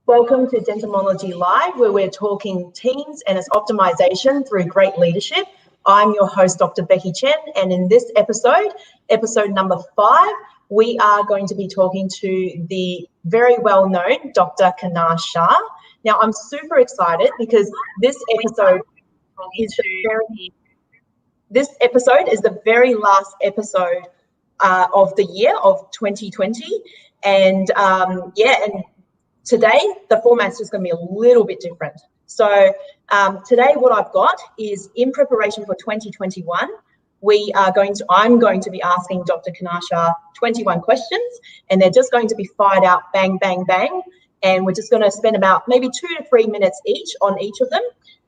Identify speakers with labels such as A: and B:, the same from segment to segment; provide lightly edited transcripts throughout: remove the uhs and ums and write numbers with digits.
A: Welcome to Denteamology Live, where we're talking teams and its optimization through great leadership. I'm your host, Dr. Becky Chen, and in this episode number 5, we are going to be talking to the very well-known Dr. Kanar Shah. Now, I'm super excited because this episode is the very last episode of the year of 2020, and today, the format's just going to be a little bit different. So today what I've got is, in preparation for 2021, I'm going to be asking Dr. Kanar Shah 21 questions, and they're just going to be fired out bang, bang, bang. And we're just going to spend about maybe 2 to 3 minutes each on each of them.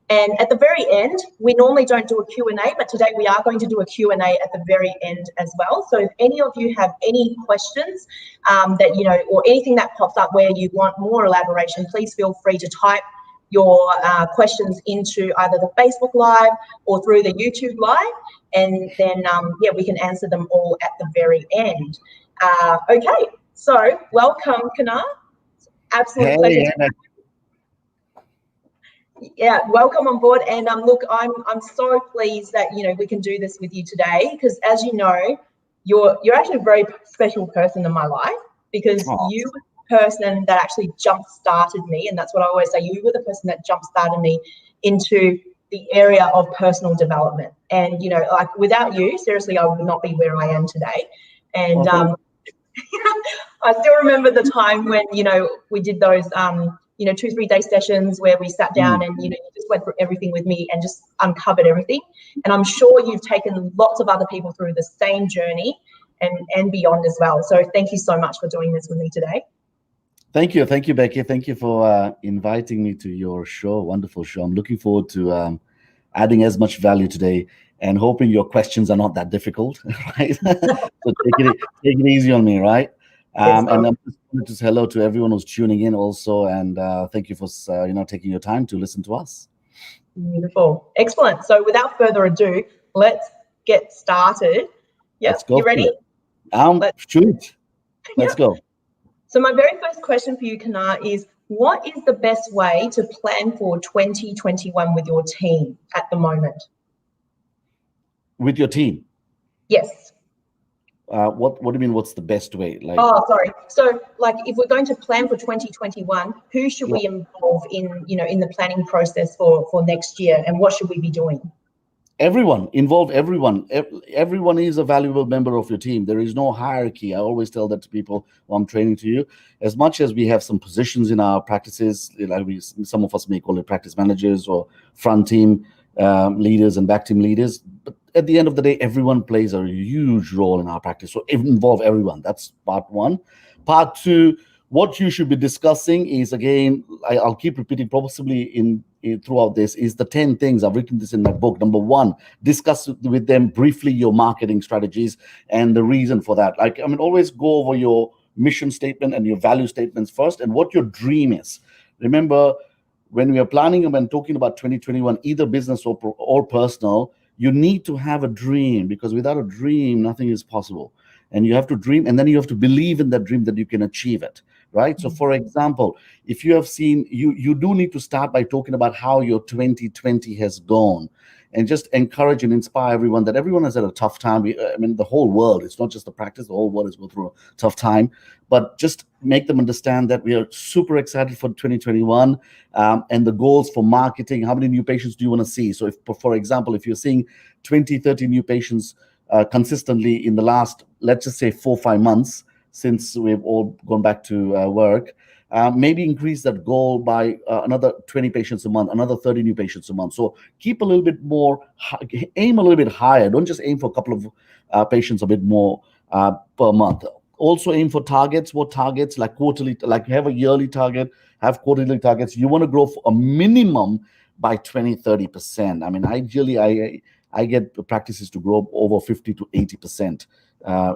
A: And at the very end, we normally don't do a Q&A, but today we are going to do a Q&A at the very end as well. So if any of you have any questions or anything that pops up where you want more elaboration, please feel free to type your questions into either the Facebook Live or through the YouTube Live. And then, we can answer them all at the very end. Okay, so welcome, Kanar. Absolute pleasure. Yeah, welcome on board. And look, I'm so pleased that we can do this with you today, because as you know, you're actually a very special person in my life, because you were the person that actually jump-started me, and that's what I always say. You were the person that jump-started me into the area of personal development. And like, without you, seriously, I would not be where I am today. And I still remember the time when we did those 2-3 day sessions where we sat down and you just went through everything with me and just uncovered everything. And I'm sure you've taken lots of other people through the same journey and beyond as well. So thank you so much for doing this with me today.
B: Thank you, Becky. Thank you for inviting me to your show. Wonderful show. I'm looking forward to adding as much value today, and hoping your questions are not that difficult, right? So take it easy on me, right? And I'm just hello to everyone who's tuning in also, and thank you for taking your time to listen to us.
A: Beautiful, excellent. So without further ado, let's get started. Yeah, you ready?
B: Shoot. Let's go.
A: So my very first question for you, Kanar, is what is the best way to plan for 2021 with your team at the moment?
B: With your team?
A: Yes.
B: What do you mean, what's the best way?
A: So like, if we're going to plan for 2021, who should we involve in the planning process for next year, and what should we be doing?
B: Everyone. Involve everyone. Everyone is a valuable member of your team. There is no hierarchy. I always tell that to people when I'm training to you. As much as we have some positions in our practices, some of us may call it practice managers or front team leaders and back team leaders, but at the end of the day, everyone plays a huge role in our practice. So involve everyone. That's part 1. Part 2, what you should be discussing is, again, I'll keep repeating possibly throughout this, is the 10 things. I've written this in my book. Number 1, discuss with them briefly your marketing strategies and the reason for that. Always go over your mission statement and your value statements first, and what your dream is. Remember, when we are planning and when talking about 2021, either business or personal, you need to have a dream, because without a dream, nothing is possible. And you have to dream, and then you have to believe in that dream that you can achieve it, right? So for example, if you have seen, you do need to start by talking about how your 2020 has gone, and just encourage and inspire everyone that everyone has had a tough time. The whole world, it's not just the practice, the whole world is going through a tough time, but just make them understand that we are super excited for 2021 and the goals for marketing. How many new patients do you want to see? So if, for example, if you're seeing 20, 30 new patients consistently in the last, let's just say 4 or 5 months, since we've all gone back to work, maybe increase that goal by another 20 patients a month, another 30 new patients a month. So keep a little bit more, aim a little bit higher. Don't just aim for a couple of patients a bit more per month. Also aim for targets. What targets? Like quarterly, like have a yearly target, have quarterly targets. You want to grow for a minimum by 20-30%. Ideally, I get practices to grow over 50 to 80%.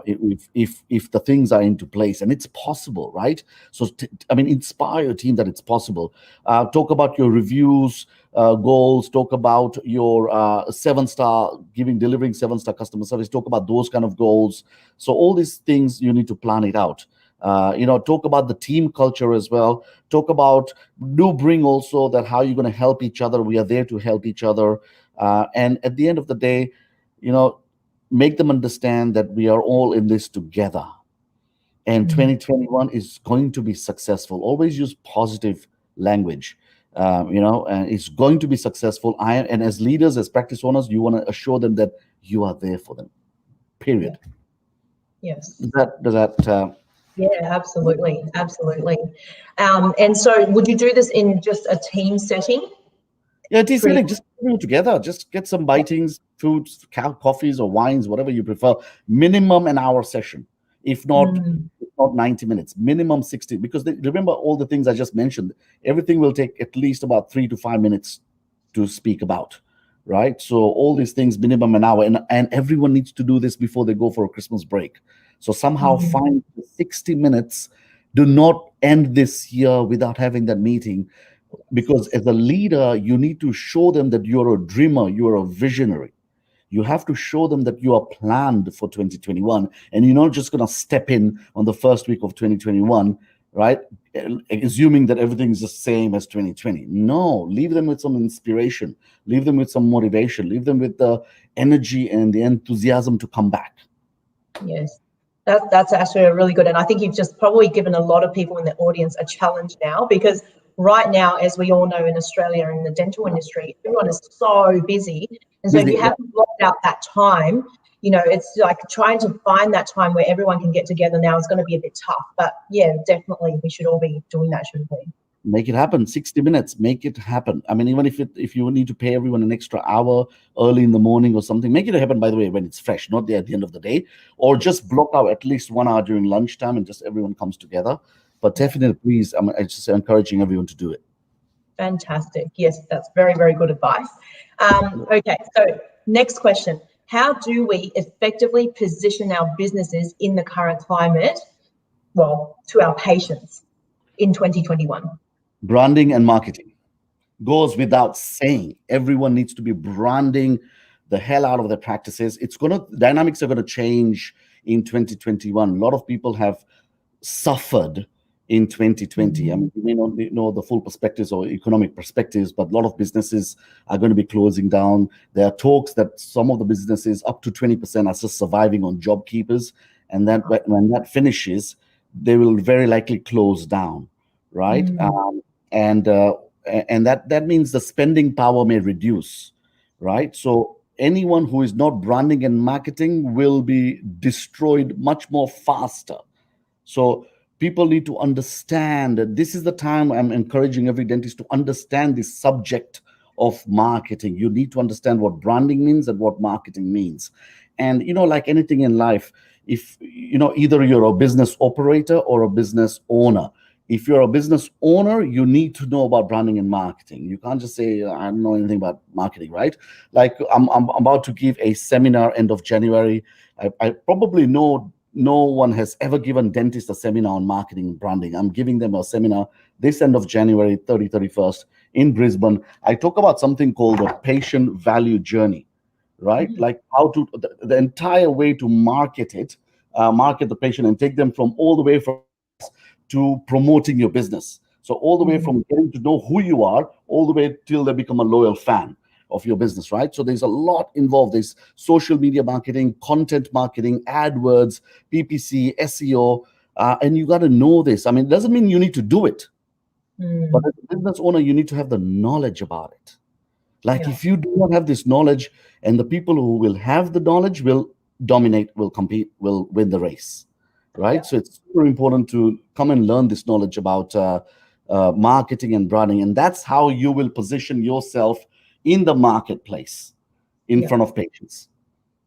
B: If the things are into place, and it's possible, right? So inspire your team that it's possible. Talk about your reviews, goals. Talk about your 7-star delivering 7-star customer service. Talk about those kind of goals. So all these things, you need to plan it out. Talk about the team culture as well. Talk about, do bring also that how you're going to help each other. We are there to help each other. And at the end of the day, make them understand that we are all in this together. And 2021 is going to be successful. Always use positive language, and it's going to be successful. And as leaders, as practice owners, you want to assure them that you are there for them. Period.
A: Yes.
B: Does that
A: yeah, absolutely. And so would you do this in just a team setting?
B: Yeah, team setting, just put together. Just get some bitings, foods, coffees or wines, whatever you prefer. Minimum an hour session. If not 90 minutes, minimum 60. Because remember all the things I just mentioned. Everything will take at least about 3 to 5 minutes to speak about, right? So all these things, minimum an hour. And everyone needs to do this before they go for a Christmas break. So somehow find 60 minutes. Do not end this year without having that meeting. Because as a leader, you need to show them that you're a dreamer, you're a visionary. You have to show them that you are planned for 2021, and you're not just going to step in on the first week of 2021, right? Assuming that everything's the same as 2020. No, leave them with some inspiration, leave them with some motivation, leave them with the energy and the enthusiasm to come back.
A: Yes. That's actually really good. And I think you've just probably given a lot of people in the audience a challenge now, because right now, as we all know in Australia, in the dental industry, everyone is so busy. And so if you haven't blocked out that time, it's like trying to find that time where everyone can get together now is going to be a bit tough. But yeah, definitely we should all be doing that, shouldn't we?
B: Make it happen. 60 minutes, make it happen. I mean, even if you need to pay everyone an extra hour early in the morning or something, make it happen, by the way, when it's fresh, not there at the end of the day, or just block out at least 1 hour during lunchtime and just everyone comes together. But definitely, please, I'm just encouraging everyone to do it.
A: Fantastic. Yes, that's very, very good advice. Okay, so next question. How do we effectively position our businesses in the current climate, to our patients in 2021?
B: Branding and marketing goes without saying. Everyone needs to be branding the hell out of their practices. Dynamics are going to change in 2021. A lot of people have suffered in 2020. I mean, you may not know the full perspectives or economic perspectives, but a lot of businesses are going to be closing down. There are talks that some of the businesses, up to 20%, are just surviving on job keepers. And that when that finishes, they will very likely close down, right? And that means the spending power may reduce, right? So anyone who is not branding and marketing will be destroyed much more faster. So people need to understand that this is the time. I'm encouraging every dentist to understand this subject of marketing. You need to understand what branding means and what marketing means. And, like anything in life, if, either you're a business operator or a business owner. If you're a business owner, you need to know about branding and marketing. You can't just say, I don't know anything about marketing, right? Like I'm about to give a seminar end of January. I probably know no one has ever given dentists a seminar on marketing and branding. I'm giving them a seminar this end of January, 31st in Brisbane. I talk about something called the patient value journey, right? Like how to, the entire way to market the patient and take them from all the way from to promoting your business. So all the way from getting to know who you are, all the way till they become a loyal fan of your business, right? So there's a lot involved. There's social media marketing, content marketing, AdWords, PPC, SEO, and you got to know this. I mean, it doesn't mean you need to do it, but as a business owner, you need to have the knowledge about it. Like if you do not have this knowledge, and the people who will have the knowledge will dominate, will compete, will win the race, right? So it's super important to come and learn this knowledge about marketing and branding, and that's how you will position yourself in the marketplace in front of patients,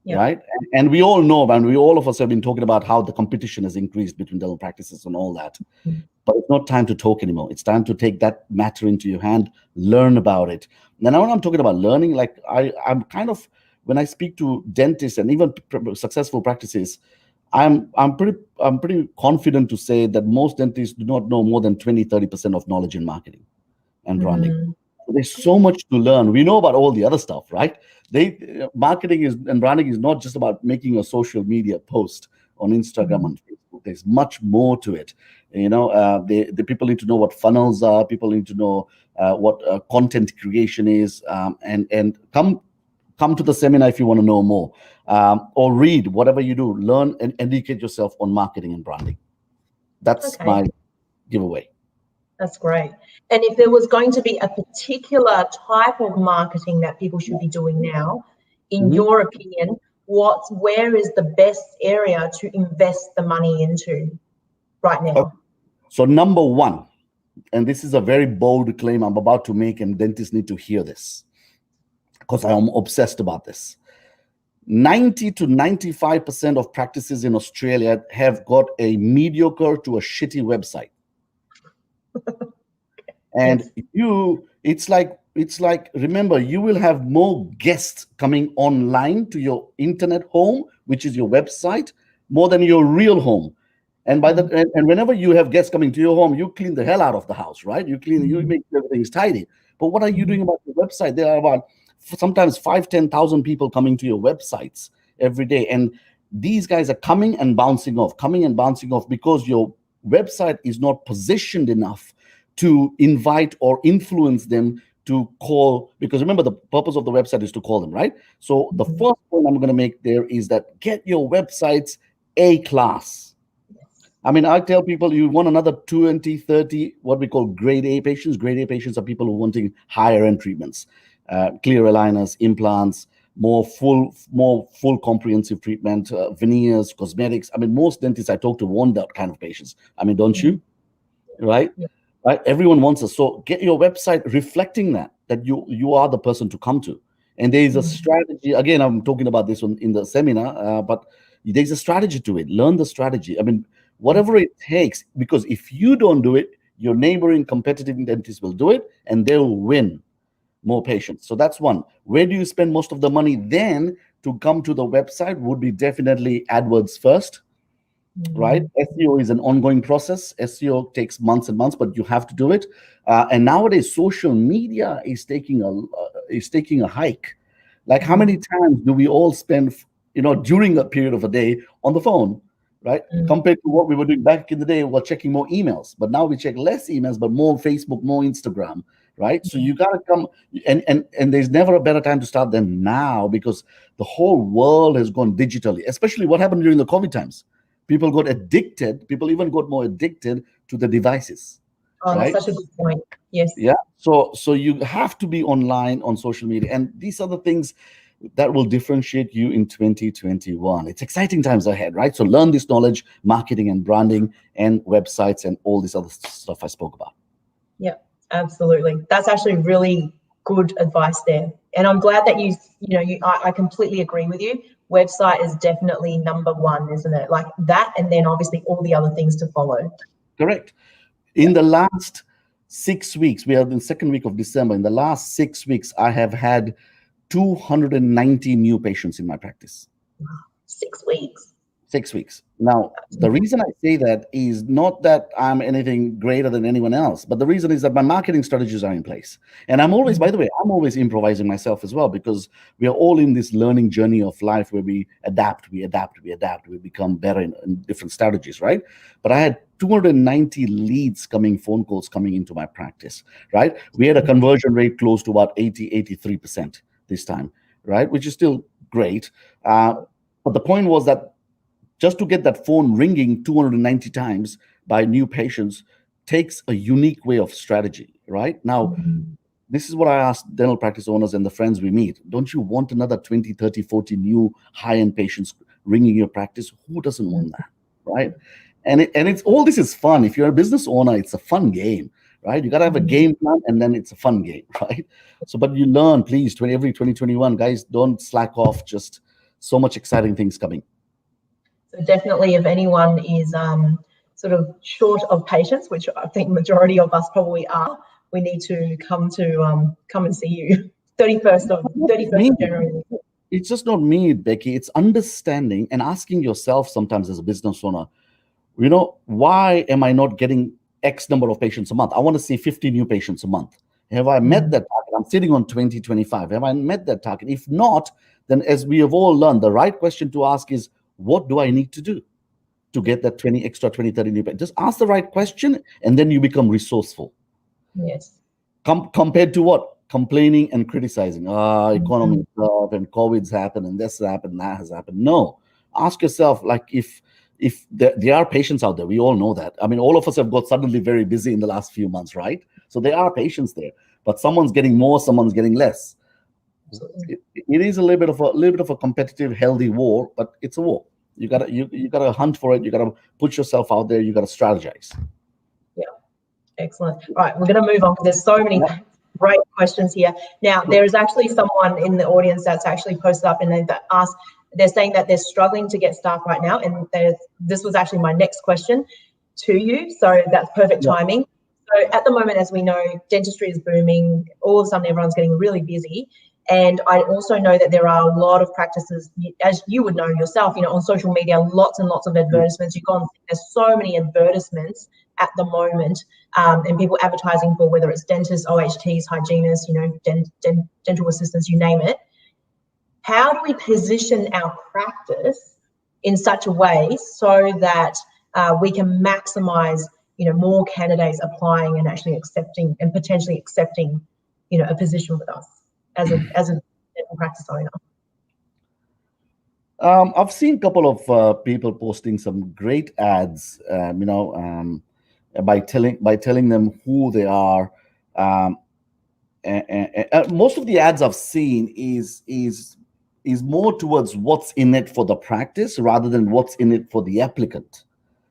B: right? And we all know, and all of us have been talking about how the competition has increased between dental practices and all that. But it's not time to talk anymore. It's time to take that matter into your hand, learn about it. And now when I'm talking about learning, like I'm kind of, when I speak to dentists and even successful practices, I'm pretty confident to say that most dentists do not know more than 20-30% of knowledge in marketing and branding. There's so much to learn. We know about all the other stuff, right? Marketing and branding is not just about making a social media post on Instagram and Facebook. There's much more to it. The people need to know what funnels are. People need to know what content creation is, and come to the seminar if you want to know more, or read whatever you do. Learn and educate yourself on marketing and branding. That's my giveaway.
A: That's great. And if there was going to be a particular type of marketing that people should be doing now, in your opinion, where is the best area to invest the money into right now?
B: Okay. So number one, and this is a very bold claim I'm about to make, and dentists need to hear this because I'm obsessed about this. 90 to 95% of practices in Australia have got a mediocre to a shitty website. And it's like, remember, you will have more guests coming online to your internet home, which is your website, more than your real home. And whenever you have guests coming to your home, you clean the hell out of the house, right? You make everything tidy. But what are you doing about your website? There are about sometimes 5,000-10,000 people coming to your websites every day. And these guys are coming and bouncing off because your website is not positioned enough to invite or influence them to call, because remember, the purpose of the website is to call them, right? So the first point I'm going to make there is that get your websites A-class. I mean, I tell people you want another 20, 30, what we call grade A patients. Grade A patients are people who are wanting higher end treatments, clear aligners, implants, more full comprehensive treatment, veneers, cosmetics. I mean, most dentists I talk to want that kind of patients. I mean, don't you? Right? Yeah. Right? Everyone wants us. So get your website reflecting that you are the person to come to. And there is a strategy. Again, I'm talking about this in the seminar, but there's a strategy to it. Learn the strategy. I mean, whatever it takes, because if you don't do it, your neighboring competitive dentists will do it, and they'll win more patients. So that's one. Where do you spend most of the money then to come to the website would be definitely AdWords first. Right? SEO is an ongoing process. SEO takes months and months, but you have to do it. And nowadays, social media is taking a hike. Like, how many times do we all spend, during a period of a day on the phone, right? Compared to what we were doing back in the day, we're checking more emails. But now we check less emails, but more Facebook, more Instagram, right? So you gotta come, and there's never a better time to start than now, because the whole world has gone digitally. Especially what happened during the COVID times. People got addicted. People even got more addicted to the devices.
A: Oh, right? That's such a good point. Yes.
B: Yeah. So you have to be online on social media, and these are the things that will differentiate you in 2021. It's exciting times ahead, right? So learn this knowledge, marketing and branding, and websites, and all this other stuff I spoke about.
A: Yeah, absolutely. That's actually really good advice there, and I'm glad that I completely agree with you. Website is definitely number one, isn't it? Like that, and then obviously all the other things to follow.
B: Correct. In the last 6 weeks, we are in the second week of December. In the last 6 weeks, I have had 290 new patients in my practice.
A: 6 weeks.
B: 6 weeks. Now, the reason I say that is not that I'm anything greater than anyone else, but the reason is that my marketing strategies are in place. And I'm always, by the way, I'm always improvising myself as well, because we are all in this learning journey of life where we adapt, we become better in different strategies, right? But I had 290 leads phone calls coming into my practice, right? We had a conversion rate close to about 83% this time, right? Which is still great. But the point was that just to get that phone ringing 290 times by new patients takes a unique way of strategy, right? Now, this is what I ask dental practice owners and the friends we meet. Don't you want another 20, 30, 40 new high-end patients ringing your practice? Who doesn't want that, right? And it's all this is fun. If you're a business owner, it's a fun game, right? You got to have a game plan, and then it's a fun game, right? So, but you learn, please, every 2021, guys, don't slack off. Just so much exciting things coming.
A: So definitely, if anyone is sort of short of patients, which I think majority of us probably are, we need to come and see you. 31st of January.
B: It's just not me, Becky. It's understanding and asking yourself sometimes as a business owner, why am I not getting X number of patients a month? I want to see 50 new patients a month. Have I met that target? I'm sitting on 20, 25. Have I met that target? If not, then as we have all learned, the right question to ask is, what do I need to do? to get that 20, 30 new. Just ask the right question, and then you become resourceful.
A: Yes.
B: Compared to what? Complaining and criticizing. Economy stuff and COVID's happened and this happened and that has happened. No. Ask yourself, like, if there are patients out there, we all know that. I mean, all of us have got suddenly very busy in the last few months, right? So there are patients there, but someone's getting more, someone's getting less. It is a little bit of a competitive, healthy war, but it's a war. You gotta hunt for it. You gotta put yourself out there. You gotta strategize.
A: Yeah, excellent. All right, we're gonna move on because there's so many great questions here. Now, there is actually someone in the audience that's actually posted up and they've asked. They're saying that they're struggling to get staff right now, and this was actually my next question to you. So that's perfect timing. So at the moment, as we know, dentistry is booming. All of a sudden, everyone's getting really busy. And I also know that there are a lot of practices, as you would know yourself, on social media, lots and lots of advertisements. You go on, there's so many advertisements at the moment, and people advertising for whether it's dentists, OHTs, hygienists, dental assistants, you name it. How do we position our practice in such a way so that we can maximize, more candidates applying and actually accepting and potentially accepting, a position with us as a dental practice owner?
B: I've seen a couple of people posting some great ads, by telling them who they are. And most of the ads I've seen is more towards what's in it for the practice rather than what's in it for the applicant.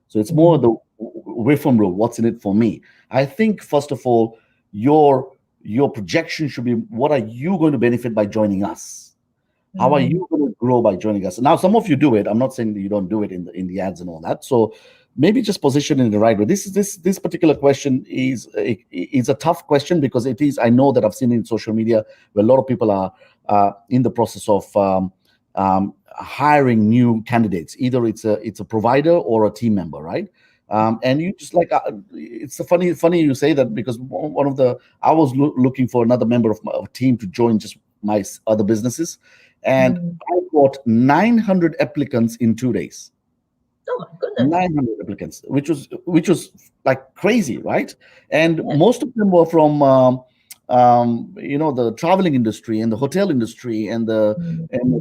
B: So it's more the Whiffam rule, what's in it for me. I think, first of all, your projection should be, what are you going to benefit by joining us? How are you going to grow by joining us? Now, some of you do it. I'm not saying that you don't do it in the ads and all that. So maybe just position it in the right way. This particular question is a tough question because it is. I know that I've seen it in social media where a lot of people are in the process of hiring new candidates. Either it's a provider or a team member, right? And you just it's funny you say that, because I was looking for another member of my team to join just my other businesses, and I got 900 applicants in 2 days.
A: Oh my goodness.
B: 900 applicants, which was like crazy, right? And most of them were from the traveling industry and the hotel industry and the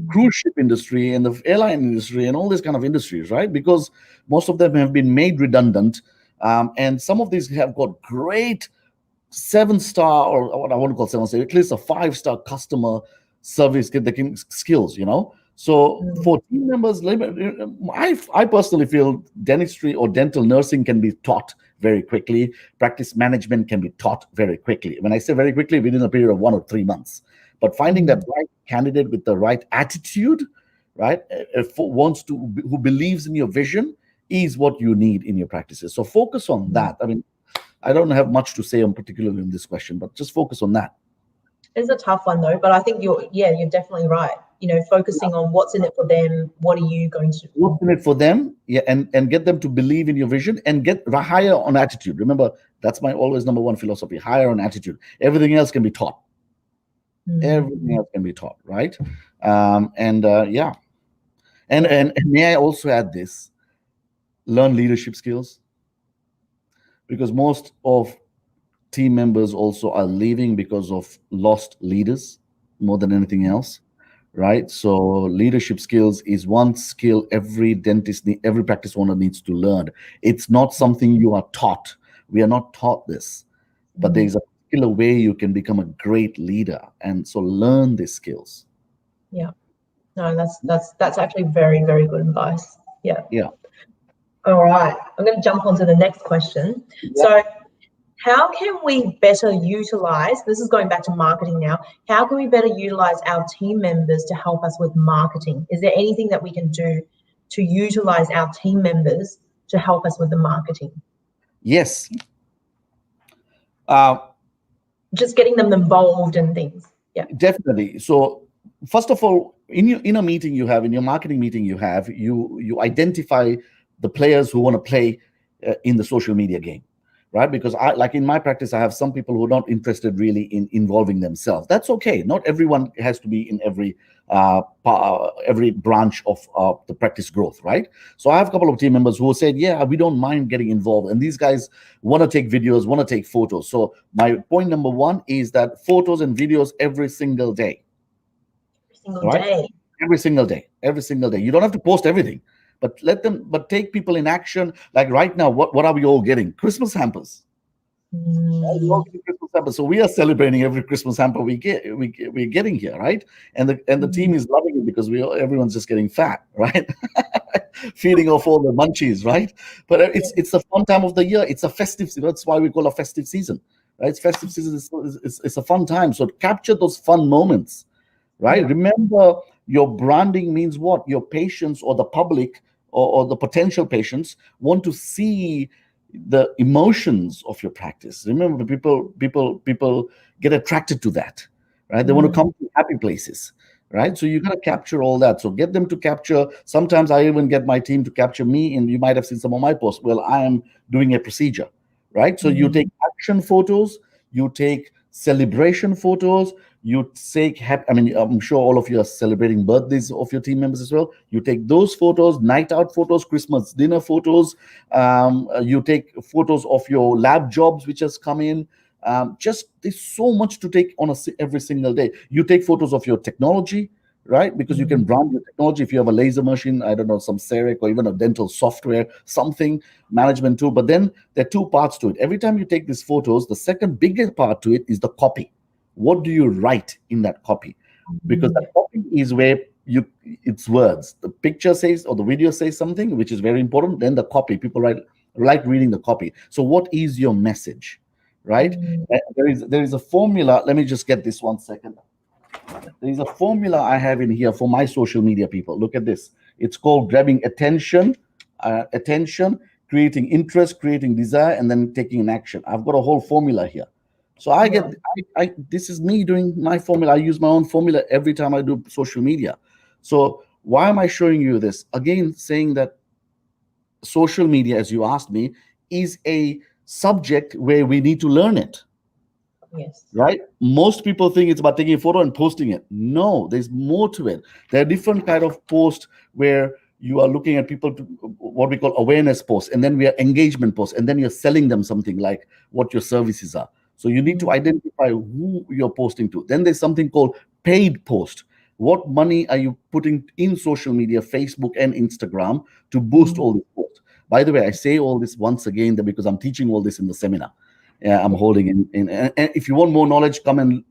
B: cruise ship industry and the airline industry and all these kind of industries, right? Because most of them have been made redundant, and some of these have got great 7-star, or what I want to call 7-star, at least a 5-star customer service skills, So for team members, I personally feel dentistry or dental nursing can be taught very quickly. Practice management can be taught very quickly. When I say very quickly, within a period of 1 or 3 months. But finding that right candidate with the right attitude, right, who believes in your vision, is what you need in your practices. So focus on that. I mean, I don't have much to say on particularly in this question, but just focus on that.
A: It's a tough one though, but I think you're definitely right. Focusing on what's in it for them. What are you going to?
B: What's in it for them? Yeah, and get them to believe in your vision and get higher on attitude. Remember, that's my always number one philosophy: higher on attitude. Everything else can be taught. Everything else can be taught, right? And may I also add this: learn leadership skills, because most of team members also are leaving because of lost leaders more than anything else, right? So leadership skills is one skill every practice owner needs to learn. It's not something you are taught. We are not taught this, but there is a particular way you can become a great leader, and so learn these skills.
A: Yeah, no, that's actually very, very good advice. Yeah. All right, I'm going to jump on to the next question. So how can we better utilize, this is going back to marketing now, how can we better utilize our team members to help us with marketing? Is there anything that we can do to utilize our team members to help us with the marketing?
B: Yes.
A: Just getting them involved in things. Yeah.
B: Definitely. So first of all, in your meeting you have, in your marketing meeting you identify the players who want to play in the social media game. right? Because like in my practice, I have some people who are not interested really in involving themselves. That's okay. Not everyone has to be in every branch of the practice growth, right? So I have a couple of team members who said, yeah, we don't mind getting involved. And these guys want to take videos, want to take photos. So my point number one is that photos and videos every single day.
A: Single day.
B: Every single day. Every single day. You don't have to post everything, but take people in action. Like right now, what are we all getting? Christmas hampers. We're all getting Christmas hampers. So we are celebrating every Christmas hamper we're getting here, right? And the team is loving it because everyone's just getting fat, right? Feeding off all the munchies, right? But it's a fun time of the year. It's a festive season. That's why we call a festive season, right? It's festive season. It's a fun time. So capture those fun moments, right? Yeah. Remember, your branding means what? Your patients or the public or the potential patients want to see the emotions of your practice. Remember, people get attracted to that, right? They want to come to happy places, right? So you got to capture all that. So get them to capture. Sometimes I even get my team to capture me, and you might have seen some of my posts. Well, I am doing a procedure, right? So you take action photos, you take celebration photos, you take I'm sure all of you are celebrating birthdays of your team members as well. You take those photos, night out photos, Christmas dinner photos. You take photos of your lab jobs which has come in. Just there's so much to take on every single day. You take photos of your technology, right? Because you can brand your technology. If you have a laser machine, I don't know, some CEREC or even a dental software, something, management tool. But then there are two parts to it. Every time you take these photos, the second biggest part to it is the copy. What do you write in that copy? Because the copy is where it's words. The picture says or the video says something, which is very important. Then the copy, people like reading the copy. So what is your message, right? There is a formula. Let me just get this 1 second. There is a formula I have in here for my social media people. Look at this. It's called grabbing attention, creating interest, creating desire, and then taking an action. I've got a whole formula here. So this is me doing my formula. I use my own formula every time I do social media. So why am I showing you this? Again, saying that social media, as you asked me, is a subject where we need to learn it.
A: Yes.
B: Right? Most people think it's about taking a photo and posting it. No, there's more to it. There are different kind of posts where you are looking at people to what we call awareness posts, and then we are engagement posts, and then you're selling them something like what your services are. So you need to identify who you're posting to. Then there's something called paid post. What money are you putting in social media, Facebook and Instagram to boost all these posts? By the way, I say all this once again because I'm teaching all this in the seminar. I'm holding in. And if you want more knowledge, come and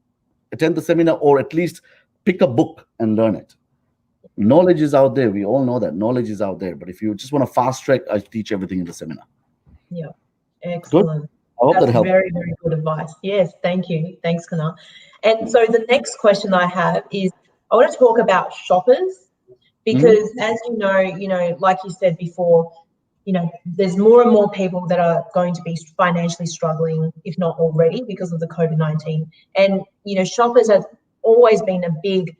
B: attend the seminar or at least pick a book and learn it. Knowledge is out there. We all know that knowledge is out there. But if you just want to fast track, I teach everything in the seminar.
A: Yeah, excellent.
B: Good? I hope that helps.
A: Very, very good advice. Yes, thank you. Thanks, Kana. And so the next question I have is, I want to talk about shoppers because as you know, like you said before, there's more and more people that are going to be financially struggling, if not already, because of the COVID-19. And, shoppers have always been a big,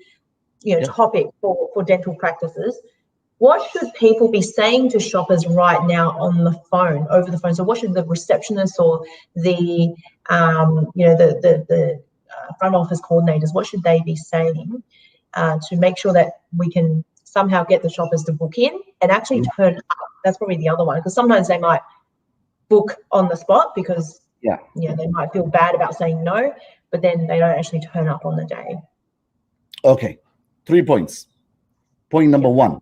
A: topic for dental practices. What should people be saying to shoppers right now on the phone, over the phone? So what should the receptionists or the, the front office coordinators, what should they be saying to make sure that we can somehow get the shoppers to book in and actually turn up? That's probably the other one, because sometimes they might book on the spot because they might feel bad about saying no, but then they don't actually turn up on the day.
B: Okay, 3 points. Point number one.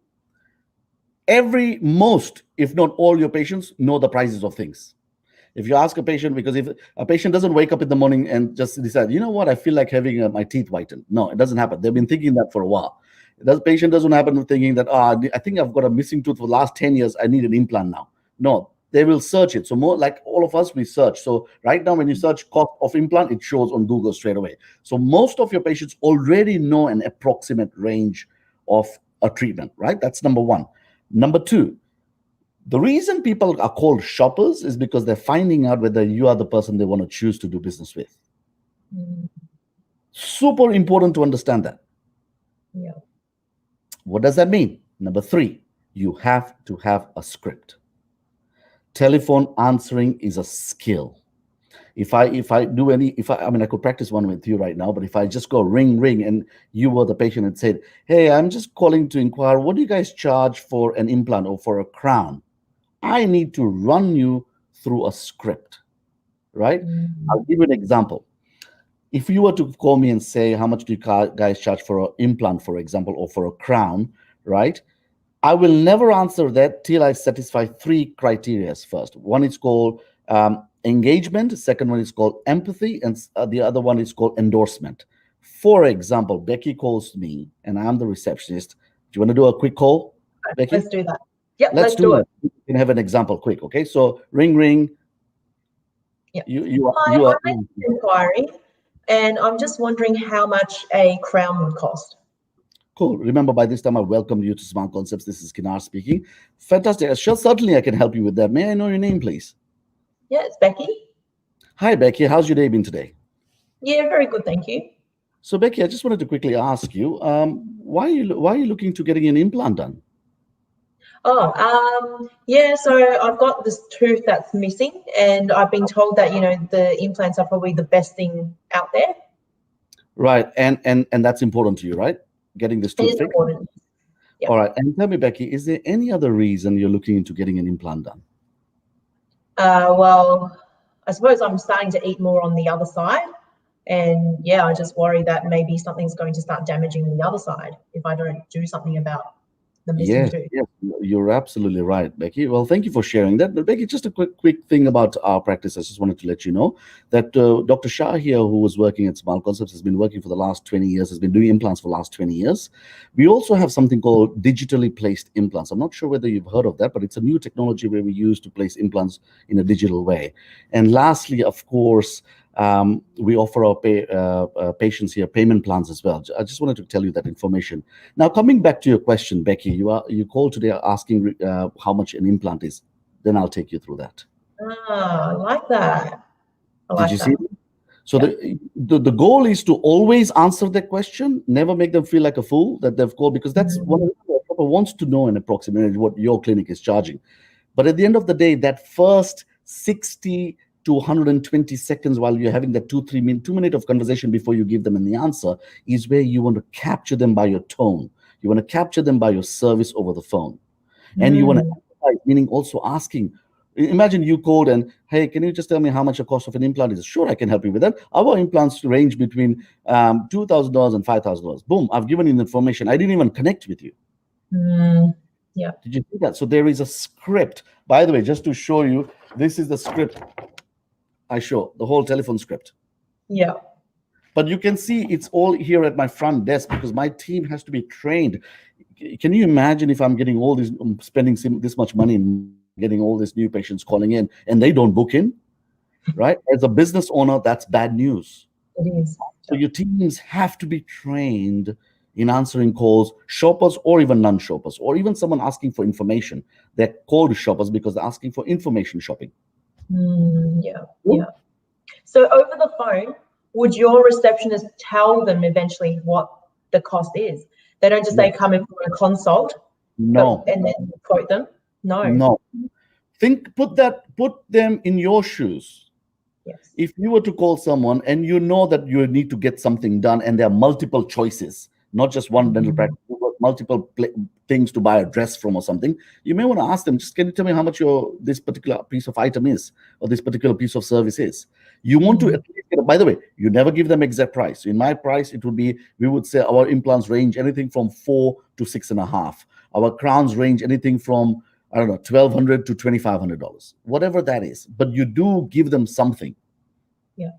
B: Most, if not all your patients know the prices of things. If you ask a patient, because if a patient doesn't wake up in the morning and just decide, you know what, I feel like having my teeth whitened. No, it doesn't happen. They've been thinking that for a while. The patient doesn't happen thinking that, I think I've got a missing tooth for the last 10 years. I need an implant now. No, they will search it. So more like all of us, we search. So right now when you search cost of implant, it shows on Google straight away. So most of your patients already know an approximate range of a treatment, right? That's number one. Number two, the reason people are called shoppers is because they're finding out whether you are the person they want to choose to do business with. Super important to understand that.
A: Yeah.
B: What does that mean? Number three, you have to have a script. Telephone answering is a skill. I mean, I could practice one with you right now, but if I just go ring, ring, and you were the patient and said, hey, I'm just calling to inquire, what do you guys charge for an implant or for a crown? I need to run you through a script, right? I'll give you an example. If you were to call me and say, how much do you guys charge for an implant, for example, or for a crown, right? I will never answer that till I satisfy three criteria first. One is called engagement. Second one is called empathy. And the other one is called endorsement. For example, Becky calls me and I'm the receptionist. Do you want to do a quick call, Becky?
A: Let's do that. Yep,
B: let's do it.
A: it.
B: We can have an example quick, okay? So ring, ring.
A: Yep.
B: You
A: Hi,
B: are
A: I made an inquiry, and I'm just wondering how much a crown would cost.
B: Cool. Remember, by this time, I welcomed you to Smart Concepts. This is Kinar speaking. Fantastic. Sure, certainly I can help you with that. May I know your name, please?
A: Yeah, it's Becky.
B: Hi, Becky. How's your day been today?
A: Yeah, very good, thank you.
B: So, Becky, I just wanted to quickly ask you, why are you looking to getting an implant done?
A: Yeah, so I've got this tooth that's missing, and I've been told that, the implants are probably the best thing out there.
B: Right, and that's important to you, right? Getting this tooth fixed.
A: Important. Yep.
B: All right, and tell me, Becky, is there any other reason you're looking into getting an implant done?
A: Well, I suppose I'm starting to eat more on the other side, and yeah, I just worry that maybe something's going to start damaging the other side if I don't do something about the missing tooth.
B: Yes, you're absolutely right, Becky. Well, thank you for sharing that. But Becky, just a quick thing about our practice. I just wanted to let you know that Dr. Shah here, who was working at Smart Concepts, has been working for the last 20 years, has been doing implants for the last 20 years. We also have something called digitally placed implants. I'm not sure whether you've heard of that, but it's a new technology where we use to place implants in a digital way. And lastly, of course, we offer our patients here payment plans as well. I just wanted to tell you that information. Now, coming back to your question, Becky, you called today asking how much an implant is. Then I'll take you through that.
A: I like that.
B: Did you see? So the goal is to always answer that question, never make them feel like a fool that they've called, because that's one of the people wants to know in approximately what your clinic is charging. But at the end of the day, that first 60 to 120 seconds while you're having that 2-3 minute of conversation before you give them the answer is where you want to capture them by your tone. You want to capture them by your service over the phone. And you want to emphasize, meaning also asking. Imagine you called and, hey, can you just tell me how much the cost of an implant is? Sure, I can help you with that. Our implants range between $2,000 and $5,000. Boom, I've given you the information. I didn't even connect with you.
A: Yeah.
B: Did you see that? So there is a script. By the way, just to show you, this is the script I show, the whole telephone script.
A: Yeah.
B: But you can see it's all here at my front desk because my team has to be trained. Can you imagine if I'm getting all this, spending this much money and getting all these new patients calling in and they don't book in, right? As a business owner, that's bad news.
A: It is.
B: So your teams have to be trained in answering calls, shoppers or even non-shoppers, or even someone asking for information. They're called shoppers because they're asking for information shopping.
A: Yeah. So over the phone, would your receptionist tell them eventually what the cost is? They don't just say come in for a consult.
B: No.
A: And then quote them.
B: No. Put them in your shoes.
A: Yes.
B: If you were to call someone and you know that you need to get something done and there are multiple choices, not just one dental practice, multiple things to buy a dress from or something, you may want to ask them, just can you tell me how much this particular piece of item is or this particular piece of service is? You want to at least get, by the way, you never give them exact price. In my price, it would be, we would say our implants range anything from 4 to 6.5. Our crowns range anything from, I don't know, $1,200 to $2,500, whatever that is. But you do give them something.
A: Yeah.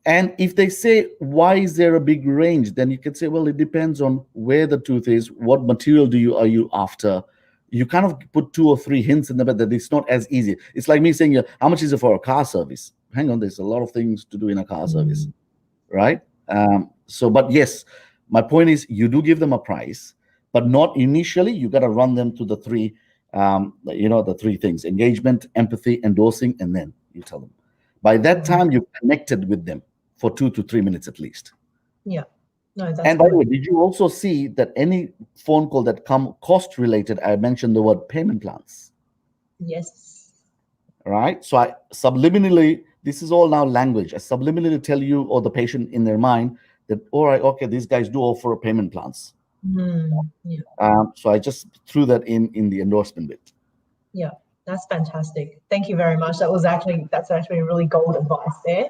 B: And if they say, why is there a big range? Then you can say, well, it depends on where the tooth is, what material are you after. You kind of put 2 or 3 hints in there, but that it's not as easy. It's like me saying, how much is it for a car service? Hang on, there's a lot of things to do in a car service, right? But yes, my point is you do give them a price, but not initially. You got to run them to the 3, the 3 things: engagement, empathy, endorsing, and then you tell them. By that time, you've connected with them for 2 to 3 minutes at least.
A: Yeah. No, that's
B: and by the way, did you also see that any phone call that come cost related, I mentioned the word payment plans?
A: Yes.
B: right? So I subliminally, this is all now language. I subliminally tell you or the patient in their mind that, all right, okay, these guys do offer payment plans.
A: Yeah.
B: So I just threw that in the endorsement bit.
A: Yeah, that's fantastic. Thank you very much. That's actually really gold advice there.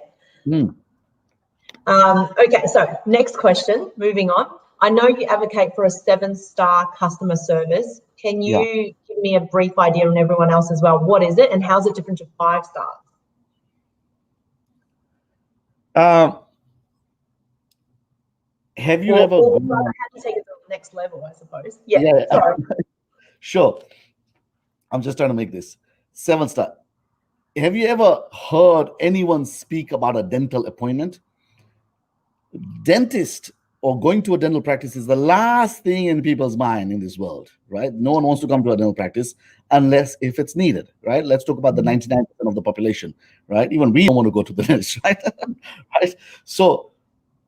A: Okay, so next question, moving on. I know you advocate for a 7-star customer service. Can you give me a brief idea, and everyone else as well, what is it and how's it different to 5 stars?
B: Have you ever
A: how do you take it to the next level, I suppose? Yeah. Sorry.
B: Sure. I'm just trying to make this 7-star. Have you ever heard anyone speak about a dental appointment? Dentist or going to a dental practice is the last thing in people's mind in this world, right? No one wants to come to a dental practice unless if it's needed, right? Let's talk about the 99% of the population, right? Even we don't want to go to the dentist, right? Right? So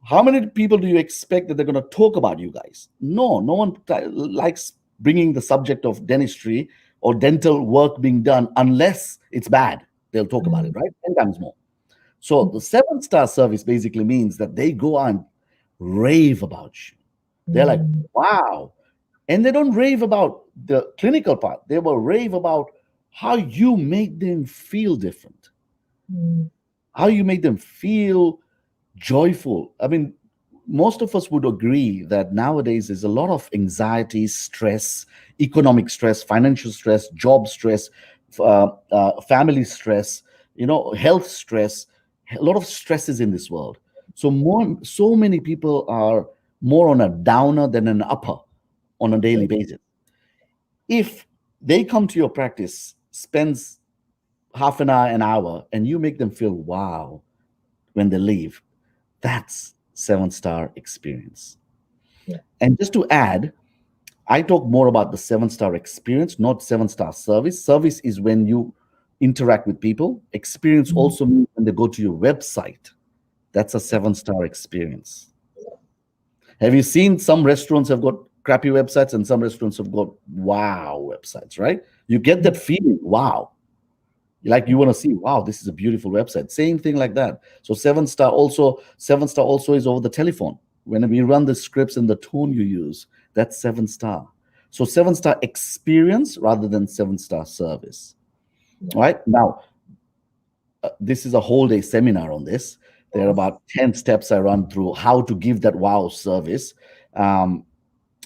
B: how many people do you expect that they're going to talk about you guys? No one likes bringing the subject of dentistry or dental work being done unless it's bad. They'll talk about it, right? 10 times more. So the 7-star service basically means that they go on rave about you. They're like, wow. And they don't rave about the clinical part. They will rave about how you make them feel different, how you make them feel joyful. I mean, most of us would agree that nowadays there's a lot of anxiety, stress, economic stress, financial stress, job stress, family stress, health stress, a lot of stresses in this world. So many people are more on a downer than an upper on a daily basis. If they come to your practice, spends half an hour, and you make them feel wow when they leave, that's 7-star experience.
A: Yeah.
B: And just to add, I talk more about the 7-star experience, not 7-star service. Service is when you interact with people. Experience also means when they go to your website. That's a 7-star experience. Have you seen some restaurants have got crappy websites and some restaurants have got wow websites, right? You get that feeling, wow. Like you want to see, wow, this is a beautiful website. Same thing like that. So 7-star also is over the telephone. When we run the scripts and the tone you use, that's 7-star. So 7-star experience rather than 7-star service. Right now, this is a whole day seminar on this. There are about 10 steps I run through how to give that wow service and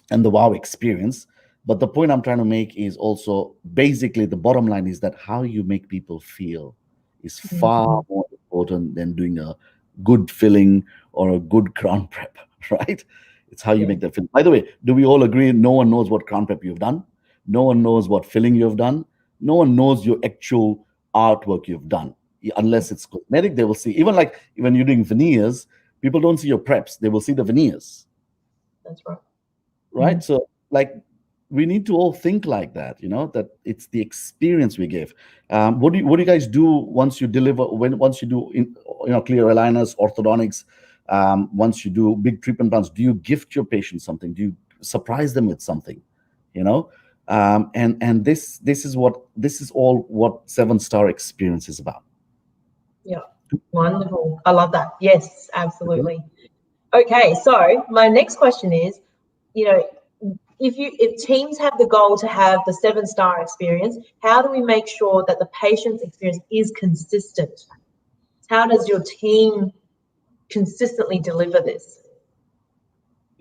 B: the wow experience. But the point I'm trying to make is also basically the bottom line is that how you make people feel is far more important than doing a good filling or a good crown prep, right? It's how you make them feel. By the way, do we all agree no one knows what crown prep you've done? No one knows what filling you've done. No one knows your actual artwork you've done. Unless it's cosmetic, they will see. Even like when you're doing veneers, people don't see your preps. They will see the veneers.
A: That's right.
B: Right? So like we need to all think like that, that it's the experience we give. What do you guys do once you deliver, once you do clear aligners, orthodontics, once you do big treatment plans? Do you gift your patients something? Do you surprise them with something? And this is all what 7-star experience is about.
A: Yeah, wonderful. I love that. Yes, absolutely. Okay, so my next question is, if teams have the goal to have the 7-star experience, how do we make sure that the patient's experience is consistent? How does your team consistently deliver this?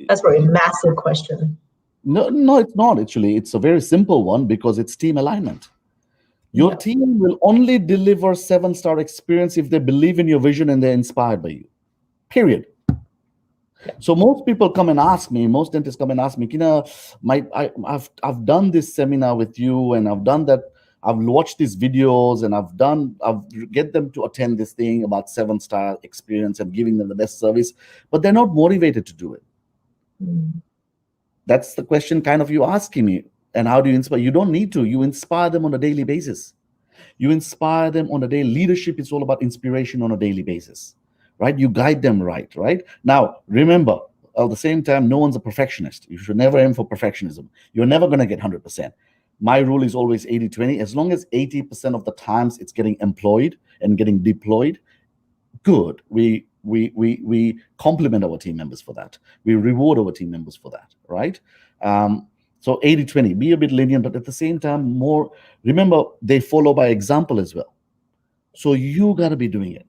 A: That's probably a massive question.
B: No, it's not actually. It's a very simple one because it's team alignment. Your team will only deliver 7-star experience if they believe in your vision and they're inspired by you. Period. So most people come and ask me, most dentists come and ask me, I've done this seminar with you and I've done that. I've watched these videos and I've get them to attend this thing about 7-star experience and giving them the best service, but they're not motivated to do it. That's the question kind of you asking me. And how do you inspire? You don't need to. You inspire them on a daily basis. You inspire them on a daily. Leadership is all about inspiration on a daily basis, right? You guide them right? Now, remember, at the same time, no one's a perfectionist. You should never aim for perfectionism. You're never going to get 100%. My rule is always 80-20. As long as 80% of the times it's getting employed and getting deployed, good. We compliment our team members for that. We reward our team members for that, right? So 80-20, be a bit lenient, but at the same time, more, remember, they follow by example as well. So you got to be doing it.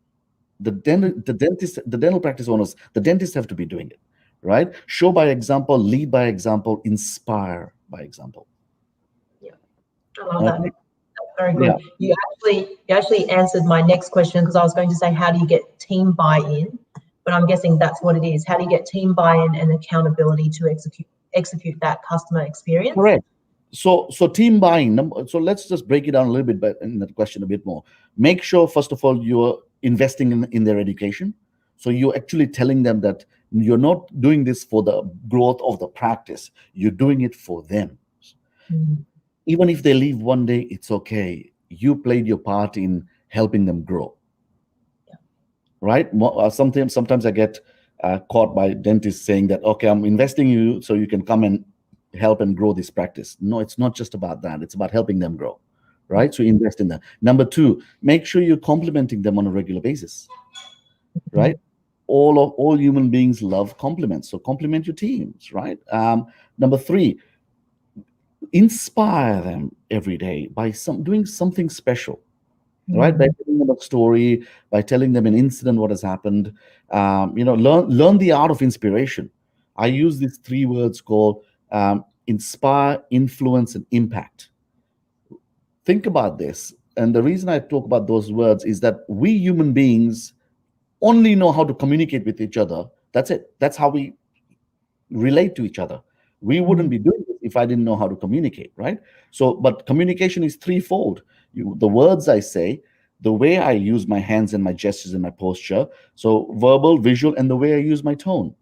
B: The dentist, the dental practice owners, the dentists have to be doing it, right? Show by example, lead by example, inspire by example.
A: Yeah, I love that. That's very good. Yeah. You actually answered my next question, because I was going to say, how do you get team buy-in? But I'm guessing that's what it is. How do you get team buy-in and accountability to execute that customer experience?
B: Correct. So team buying. So let's just break it down a little bit, but in that question a bit more. Make sure, first of all, you're investing in their education. So you're actually telling them that you're not doing this for the growth of the practice. You're doing it for them. Mm-hmm. Even if they leave one day, it's okay. You played your part in helping them grow. Yeah. Right? Sometimes I get caught by dentists saying that, okay, I'm investing in you so you can come and help and grow this practice. No, it's not just about that. It's about helping them grow, right? So invest in that. Number two, make sure you're complimenting them on a regular basis, right? All human beings love compliments. So compliment your teams, right? Number three, inspire them every day by doing something special, right? By telling them a story, by telling them an incident, what has happened. Learn the art of inspiration. I use these three words called inspire, influence, and impact. Think about this. And the reason I talk about those words is that we human beings only know how to communicate with each other. That's it. That's how we relate to each other. We wouldn't be doing this if I didn't know how to communicate, right? So, but communication is threefold. The words I say, the way I use my hands and my gestures and my posture, so verbal, visual, and the way I use my tone,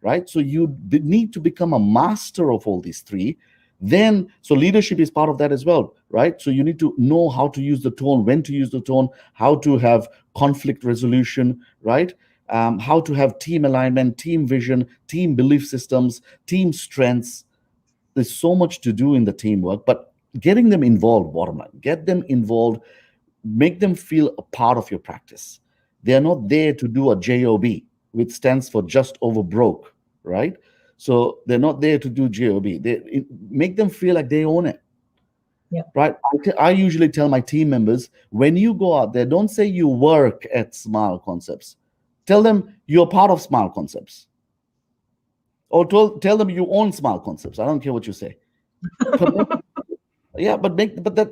B: right? So you need to become a master of all these three. Then, so leadership is part of that as well, right? So you need to know how to use the tone, when to use the tone, how to have conflict resolution, right? How to have team alignment, team vision, team belief systems, team strengths. There's so much to do in the teamwork, but getting them involved, bottom line, get them involved, make them feel a part of your practice. They're not there to do a JOB, which stands for just over broke, right? So they're not there to do JOB. Make them feel like they own it.
A: Yeah.
B: Right. I usually tell my team members, when you go out there, don't say you work at Smile Concepts. Tell them you're part of Smile Concepts. Or tell them you own Smile Concepts. I don't care what you say. Yeah, but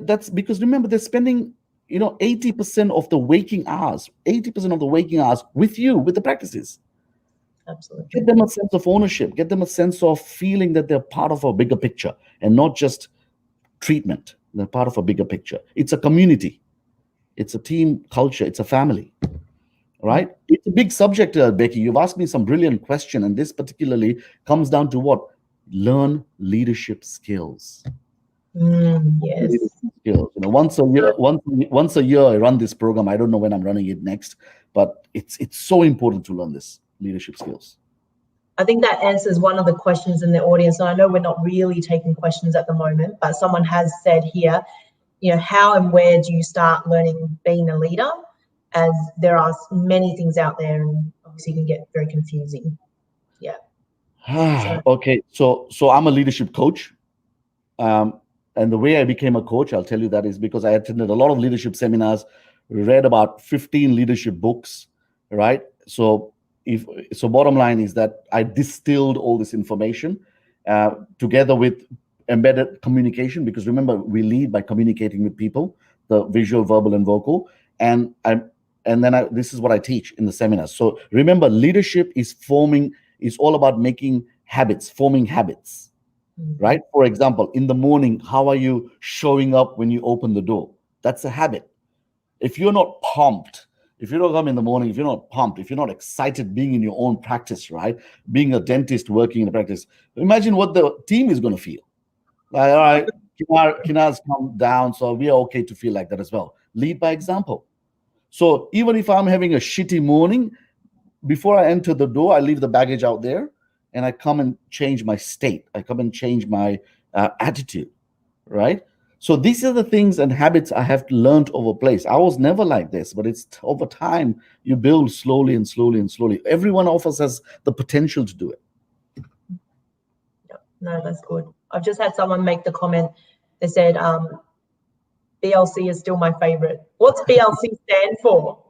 B: that's because remember, they're spending 80% of the waking hours, 80% of the waking hours with you, with the practices.
A: Absolutely.
B: Get them a sense of ownership. Get them a sense of feeling that they're part of a bigger picture and not just treatment. They're part of a bigger picture. It's a community. It's a team culture. It's a family. Right? It's a big subject, Becky. You've asked me some brilliant question, and this particularly comes down to what? Learn leadership skills.
A: Yes.
B: Skills. Once a year, I run this program. I don't know when I'm running it next, but it's so important to learn this leadership skills.
A: I think that answers one of the questions in the audience. And I know we're not really taking questions at the moment, but someone has said here, how and where do you start learning being a leader? As there are many things out there, and obviously it can get very confusing. Yeah.
B: Okay. So I'm a leadership coach. And the way I became a coach, I'll tell you that, is because I attended a lot of leadership seminars, read about 15 leadership books, right? So bottom line is that I distilled all this information together with embedded communication, because remember, we lead by communicating with people, the visual, verbal, and vocal. And this is what I teach in the seminars. So remember, leadership is all about making habits, forming habits. Right? For example, in the morning, how are you showing up when you open the door? That's a habit. If you're not pumped, if you don't come in the morning, if you're not pumped, if you're not excited being in your own practice, right? Being a dentist working in a practice, imagine what the team is going to feel. Like, all right, Kinar's come down, so we are okay to feel like that as well. Lead by example. So even if I'm having a shitty morning, before I enter the door, I leave the baggage out there, and I come and change my state. I come and change my attitude, right? So these are the things and habits I have learned over place. I was never like this, but it's over time you build slowly and slowly and slowly. Every one of us has the potential to do it.
A: Yep. No, that's good. I've just had someone make the comment. They said, BLC is still my favorite. What's BLC stand for?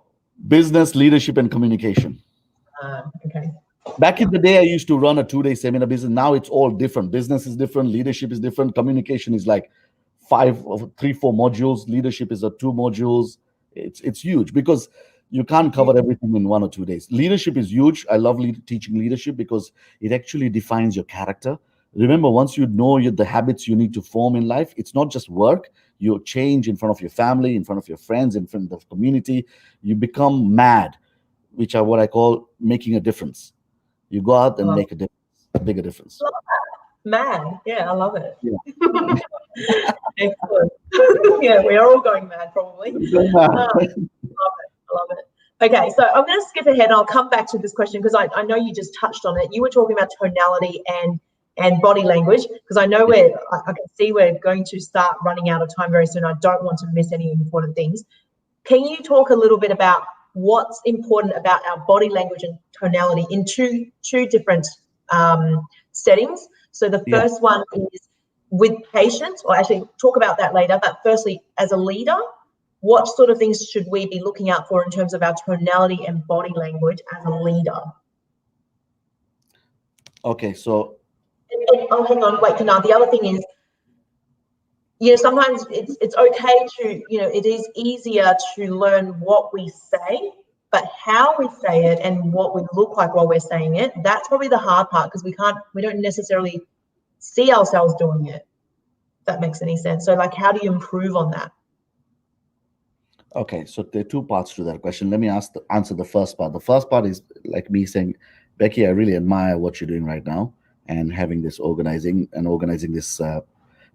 B: Business, leadership, and communication.
A: Okay.
B: Back in the day, I used to run a 2-day seminar business. Now it's all different. Business is different. Leadership is different. Communication is like 3, 4 modules. Leadership is 2 modules. It's huge because you can't cover everything in 1 or 2 days. Leadership is huge. I love teaching leadership because it actually defines your character. Remember, once you know the habits you need to form in life, it's not just work. You change in front of your family, in front of your friends, in front of the community. You become mad, which are what I call making a difference. You go out and make a bigger difference.
A: Mad. Yeah, I love it.
B: Yeah.
A: Excellent. Yeah, we are all going mad probably. I love it. Okay, so I'm going to skip ahead and I'll come back to this question because I know you just touched on it. You were talking about tonality and body language because I know I can see we're going to start running out of time very soon. I don't want to miss any important things. Can you talk a little bit about what's important about our body language and tonality in two different settings? So the first one is with patients, or actually talk about that later, but firstly, as a leader, what sort of things should we be looking out for in terms of our tonality and body language as a leader?
B: Okay, so...
A: Oh, hang on, wait, Kanal. The other thing is, sometimes it's okay to, it is easier to learn what we say, but how we say it and what we look like while we're saying it, that's probably the hard part because we don't necessarily see ourselves doing it, if that makes any sense. So like, how do you improve on that?
B: Okay, so there are 2 parts to that question. Let me answer the first part. The first part is like me saying, Becky, I really admire what you're doing right now and having this organizing this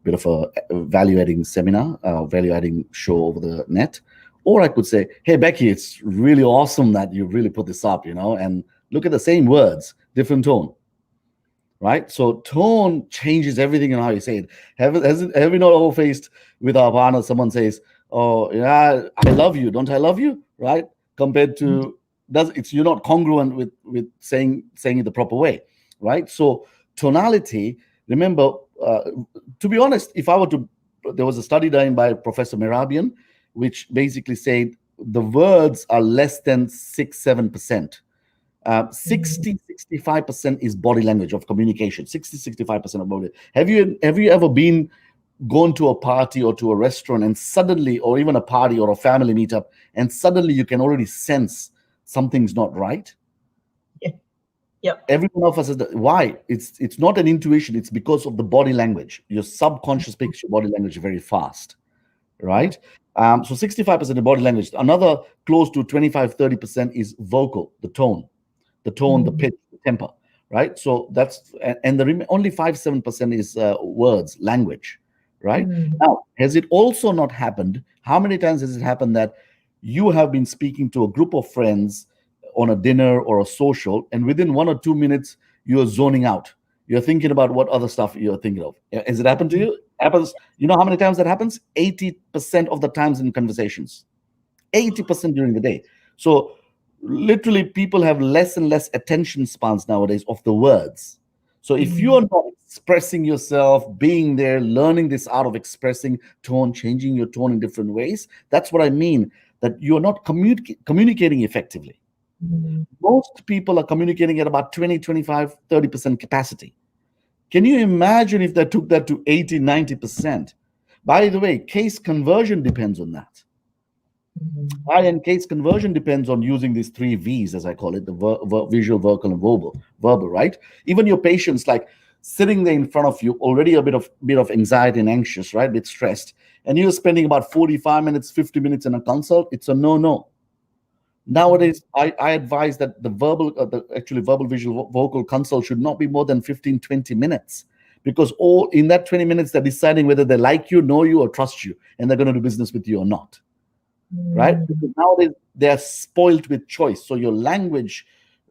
B: bit of a value-adding seminar, value-adding show over the net. Or I could say, hey, Becky, it's really awesome that you really put this up, and look at the same words, different tone, right? So tone changes everything in how you say it. Have we not all faced with our partner, someone says, oh, yeah, I love you, don't I love you, right? Compared to, you're not congruent with saying it the proper way, right? So tonality, remember, to be honest, there was a study done by Professor Merabian, which basically said the words are less than 6-7%. 60-65% is body language of communication. 60-65% of body. Have you ever gone to a party or to a restaurant and suddenly, or even a party or a family meetup, and suddenly you can already sense something's not right?
A: Yep.
B: Every one of us is why? It's not an intuition. It's because of the body language. Your subconscious picks your body language very fast, right? So 65% of body language. Another close to 25-30% is vocal, the tone, the pitch, the temper, right? So that's, and the only 5-7% is words, language, right? Now, has it also not happened? How many times has it happened that you have been speaking to a group of friends on a dinner or a social, and within 1 or 2 minutes, you're zoning out. You're thinking about what other stuff you're thinking of. Has it happened to you? Happens. You know how many times that happens? 80% of the times in conversations. 80% during the day. So literally people have less and less attention spans nowadays of the words. So if you are not expressing yourself, being there, learning this art of expressing tone, changing your tone in different ways, that's what I mean, that you're not communicating effectively. Most people are communicating at about 20, 25, 30% capacity. Can you imagine if they took that to 80, 90%? By the way, case conversion depends on that. And case conversion depends on using these 3 V's, as I call it, the visual, vocal, and verbal, right? Even your patients, like sitting there in front of you, already a bit of anxiety and anxious, right? A bit stressed. And you're spending about 45 minutes, 50 minutes in a consult. It's a no. Nowadays, I advise that the verbal, verbal, visual, vocal consult should not be more than 15, 20 minutes. Because all in that 20 minutes, they're deciding whether they like you, know you, or trust you, and they're going to do business with you or not. Right? Because nowadays, they're spoiled with choice. So your language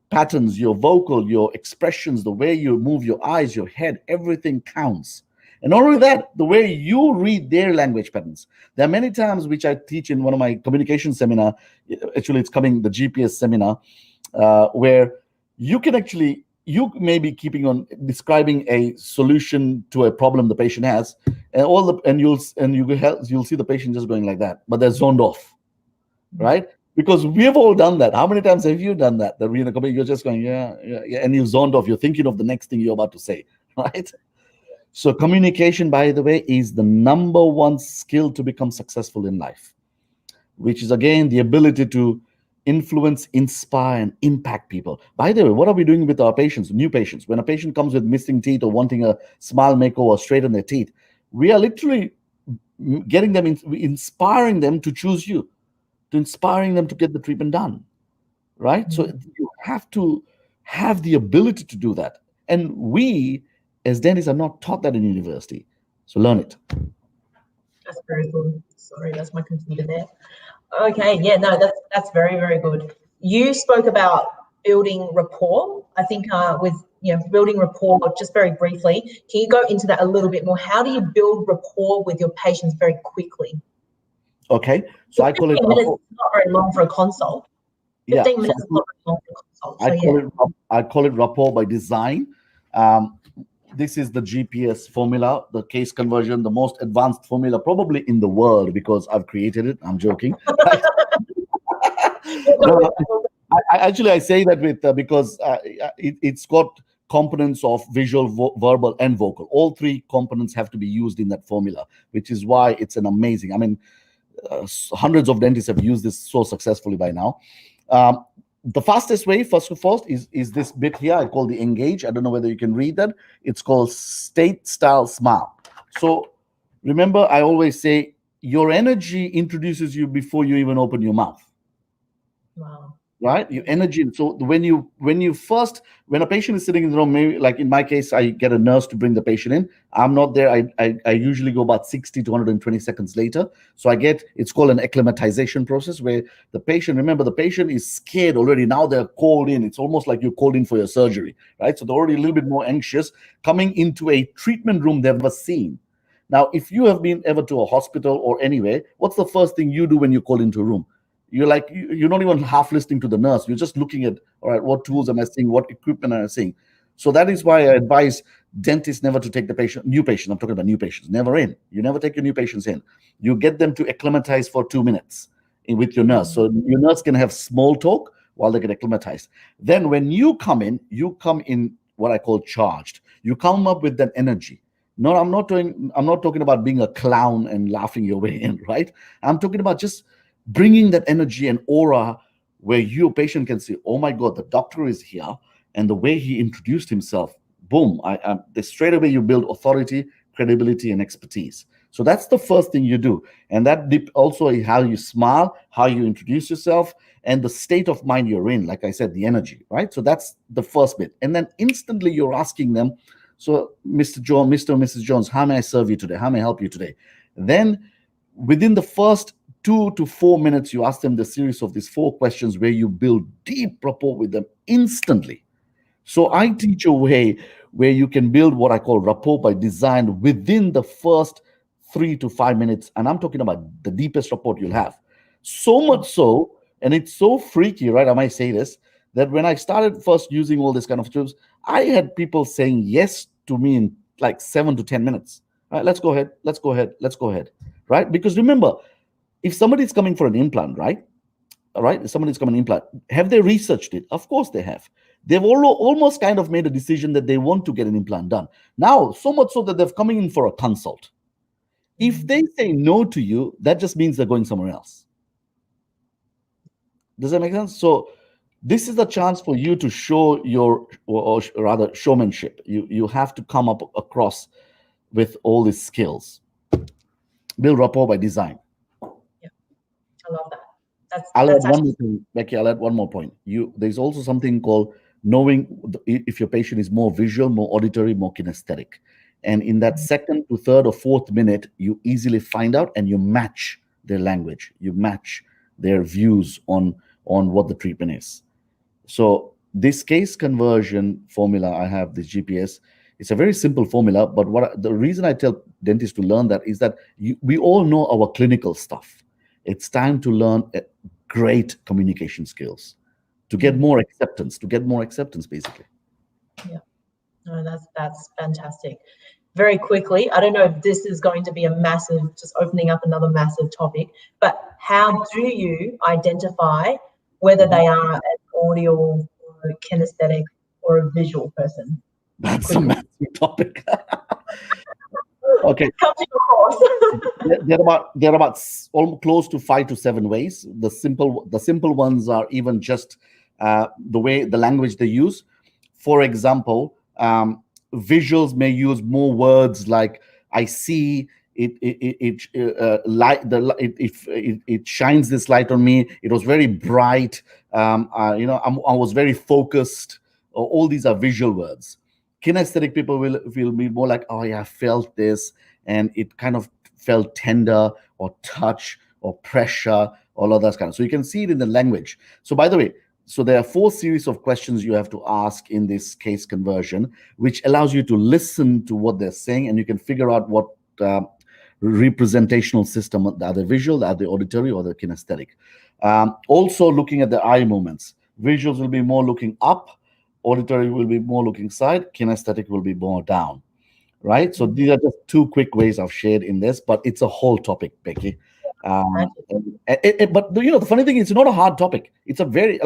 B: patterns, your vocal, your expressions, the way you move your eyes, your head, everything counts. And not only that, the way you read their language patterns. There are many times which I teach in one of my communication seminar. Actually, it's coming the GPS seminar, where you can actually, you may be keeping on describing a solution to a problem the patient has, and you'll see the patient just going like that, but they're zoned off, right? Because we've all done that. How many times have you done that? That you're just going, yeah, and you've zoned off. You're thinking of the next thing you're about to say, right? So communication, by the way, is the number one skill to become successful in life, which is, again, the ability to influence, inspire, and impact people. By the way, what are we doing with our patients, new patients? When a patient comes with missing teeth or wanting a smile makeover or straighten their teeth, we are literally getting them, inspiring them to choose you, to inspiring them to get the treatment done, right? So you have to have the ability to do that. And we, as dentists, are not taught that in university. So learn it.
A: That's very good. Sorry, that's my computer there. Okay, yeah, no, that's very, very good. You spoke about building rapport. I think with building rapport, just very briefly, can you go into that a little bit more? How do you build rapport with your patients very quickly?
B: Okay, so I call it
A: 15 minutes is not very long for a consult. 15 minutes is not very long for a consult.
B: I call it rapport by design. This is the GPS formula, the case conversion, the most advanced formula probably in the world, because I've created it. I'm joking. No, I say that with because it's got components of visual, verbal, and vocal. All three components have to be used in that formula, which is why it's an amazing. I mean, hundreds of dentists have used this so successfully by now. The fastest way, first and foremost, is this bit here. I call the engage. I don't know whether you can read that. It's called state, style, smile. So remember, I always say your energy introduces you before you even open your mouth.
A: Wow.
B: Right? Your energy. So when a patient is sitting in the room, maybe like in my case, I get a nurse to bring the patient in. I'm not there. I usually go about 60 to 120 seconds later. So it's called an acclimatization process, where the patient is scared already. Now they're called in. It's almost like you're called in for your surgery, right? So they're already a little bit more anxious coming into a treatment room they've never seen. Now, if you have been ever to a hospital or anywhere, what's the first thing you do when you're called into a room? You're not even half listening to the nurse. You're just looking at, all right, what tools am I seeing? What equipment am I seeing? So that is why I advise dentists never to take new patients. I'm talking about new patients, never in. You never take your new patients in. You get them to acclimatize for 2 minutes with your nurse. So your nurse can have small talk while they get acclimatized. Then when you come in what I call charged. You come up with that energy. No, I'm not talking about being a clown and laughing your way in, right? I'm talking about just bringing that energy and aura where your patient can say, oh my God, the doctor is here. And the way he introduced himself, boom, straight away you build authority, credibility, and expertise. So that's the first thing you do. And that also how you smile, how you introduce yourself, and the state of mind you're in. Like I said, the energy, right? So that's the first bit. And then instantly you're asking them, so Mr. or Mrs. Jones, how may I serve you today? How may I help you today? Then within the first 2 to 4 minutes, you ask them the series of these 4 questions where you build deep rapport with them instantly. So I teach a way where you can build what I call rapport by design within the first 3 to 5 minutes. And I'm talking about the deepest rapport you'll have. So much so, and it's so freaky, right? I might say this, that when I started first using all this kind of tools, I had people saying yes to me in like 7 to 10 minutes. All right, let's go ahead. Right? Because remember, if somebody's coming for an implant, right? All right, if somebody's coming an implant, have they researched it? Of course they have. They've almost kind of made a decision that they want to get an implant done. Now, so much so that they're coming in for a consult. If they say no to you, that just means they're going somewhere else. Does that make sense? So this is a chance for you to show or rather showmanship. You have to come up across with all these skills. Build rapport by design.
A: Yeah, I love that.
B: I'll add one more thing, Becky. I'll add one more point. There's also something called knowing if your patient is more visual, more auditory, more kinesthetic. And in that second to third or fourth minute, you easily find out and you match their language. You match their views on what the treatment is. So this case conversion formula I have, this GPS, It's a very simple formula, but the reason I tell dentists to learn that is that we all know our clinical stuff. It's time to learn great communication skills to get more acceptance, basically.
A: Yeah, no, that's fantastic. Very quickly, I don't know if this is going to be a massive, just opening up another massive topic, but how do you identify whether they are an audio or a kinesthetic or a visual person?
B: That's a massive topic. Okay.
A: Come to your course.
B: There are about almost close to 5 to 7 ways. The simple ones are even just the language they use. For example, visuals may use more words like "I see." It shines this light on me. It was very bright. I was very focused. All these are visual words. Kinesthetic people will be more like, oh yeah, I felt this, and it kind of felt tender or touch or pressure, all of that kind of. So you can see it in the language. So by the way, so there are 4 series of questions you have to ask in this case conversion, which allows you to listen to what they're saying, and you can figure out what representational system, are they visual, are they auditory, or the kinesthetic. Also looking at the eye movements. Visuals will be more looking up, auditory will be more looking side, kinesthetic will be more down, right? So these are just 2 quick ways I've shared in this, but it's a whole topic, Becky. But the funny thing is, it's not a hard topic. It's a very,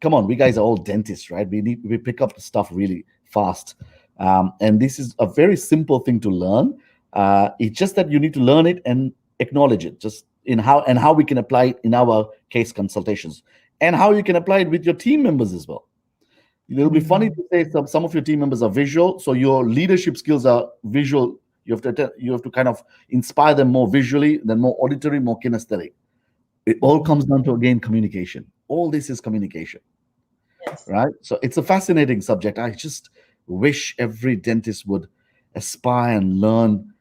B: come on, we guys are all dentists, right? We pick up the stuff really fast, and this is a very simple thing to learn. It's just that you need to learn it and acknowledge it, just in how we can apply it in our case consultations, and how you can apply it with your team members as well. It'll be funny to say some of your team members are visual, so your leadership skills are visual. You have to kind of inspire them more visually, then more auditory, more kinesthetic. It all comes down to, again, communication. All this is communication,
A: Yes.
B: right? So it's a fascinating subject. I just wish every dentist would aspire and learn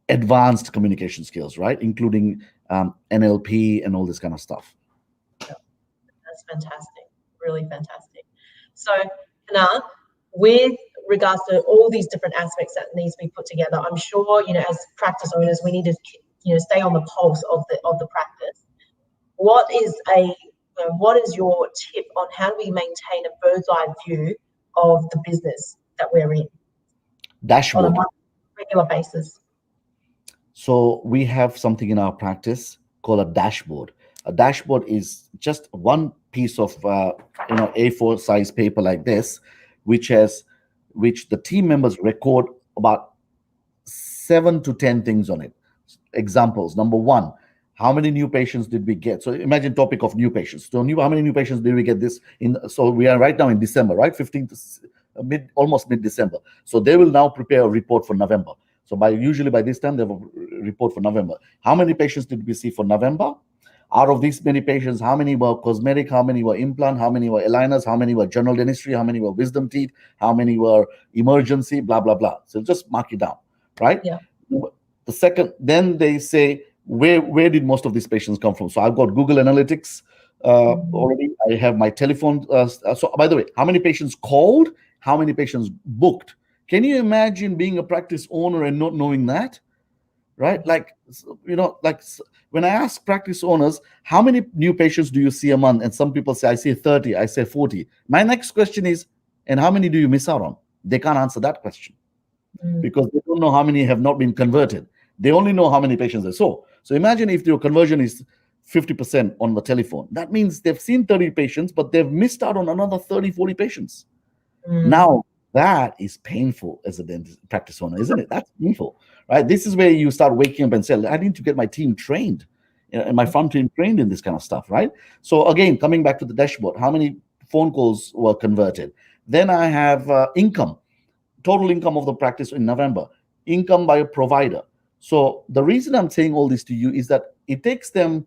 B: advanced communication skills, right? Including NLP and all this kind of stuff.
A: That's fantastic. Really fantastic. So, Hannah, with regards to all these different aspects that needs to be put together, I'm sure, as practice owners, we need to, stay on the pulse of the practice. What is your tip on how do we maintain a bird's eye view of the business that we're in?
B: Dashboard.
A: On a regular basis.
B: So we have something in our practice called a dashboard. A dashboard is just one piece of A4 size paper like this, which the team members record about 7 to 10 things on it. Examples. Number 1, how many new patients did we get? So imagine topic of new patients. So how many new patients did we get this in? So we are right now in December, right? 15th, almost mid-December. So they will now prepare a report for November. So usually by this time, they have a report for November. How many patients did we see for November? Out of these many patients, how many were cosmetic? How many were implant? How many were aligners? How many were general dentistry? How many were wisdom teeth? How many were emergency? Blah, blah, blah. So just mark it down, right?
A: Yeah.
B: The second, then they say, where did most of these patients come from? So I've got Google Analytics already. I have my telephone. So by the way, how many patients called? How many patients booked? Can you imagine being a practice owner and not knowing that? Right? When I ask practice owners, how many new patients do you see a month? And some people say, I see 30, I say 40. My next question is, and how many do you miss out on? They can't answer that question because they don't know how many have not been converted. They only know how many patients they saw. So imagine if your conversion is 50% on the telephone. That means they've seen 30 patients, but they've missed out on another 30, 40 patients. Now, that is painful as a dentist practice owner, isn't it? That's painful, right? This is where you start waking up and say, I need to get my team trained, and my front team trained in this kind of stuff, right? So again, coming back to the dashboard, how many phone calls were converted? Then I have income, total income of the practice in November, income by a provider. So the reason I'm saying all this to you is that it takes them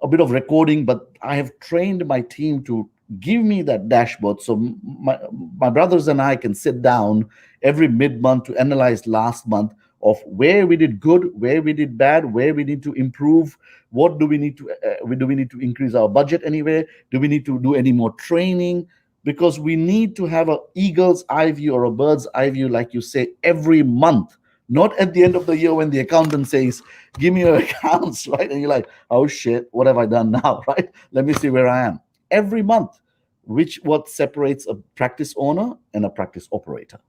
B: a bit of recording, but I have trained my team to give me that dashboard so my brothers and I can sit down every mid-month to analyze last month of where we did good, where we did bad, where we need to improve, what do we need to increase our budget anywhere, do we need to do any more training, because we need to have an eagle's eye view or a bird's eye view, like you say, every month, not at the end of the year when the accountant says, give me your accounts, right? And you're like, oh shit, what have I done now, right? Let me see where I am. Every month, what separates a practice owner and a practice operator.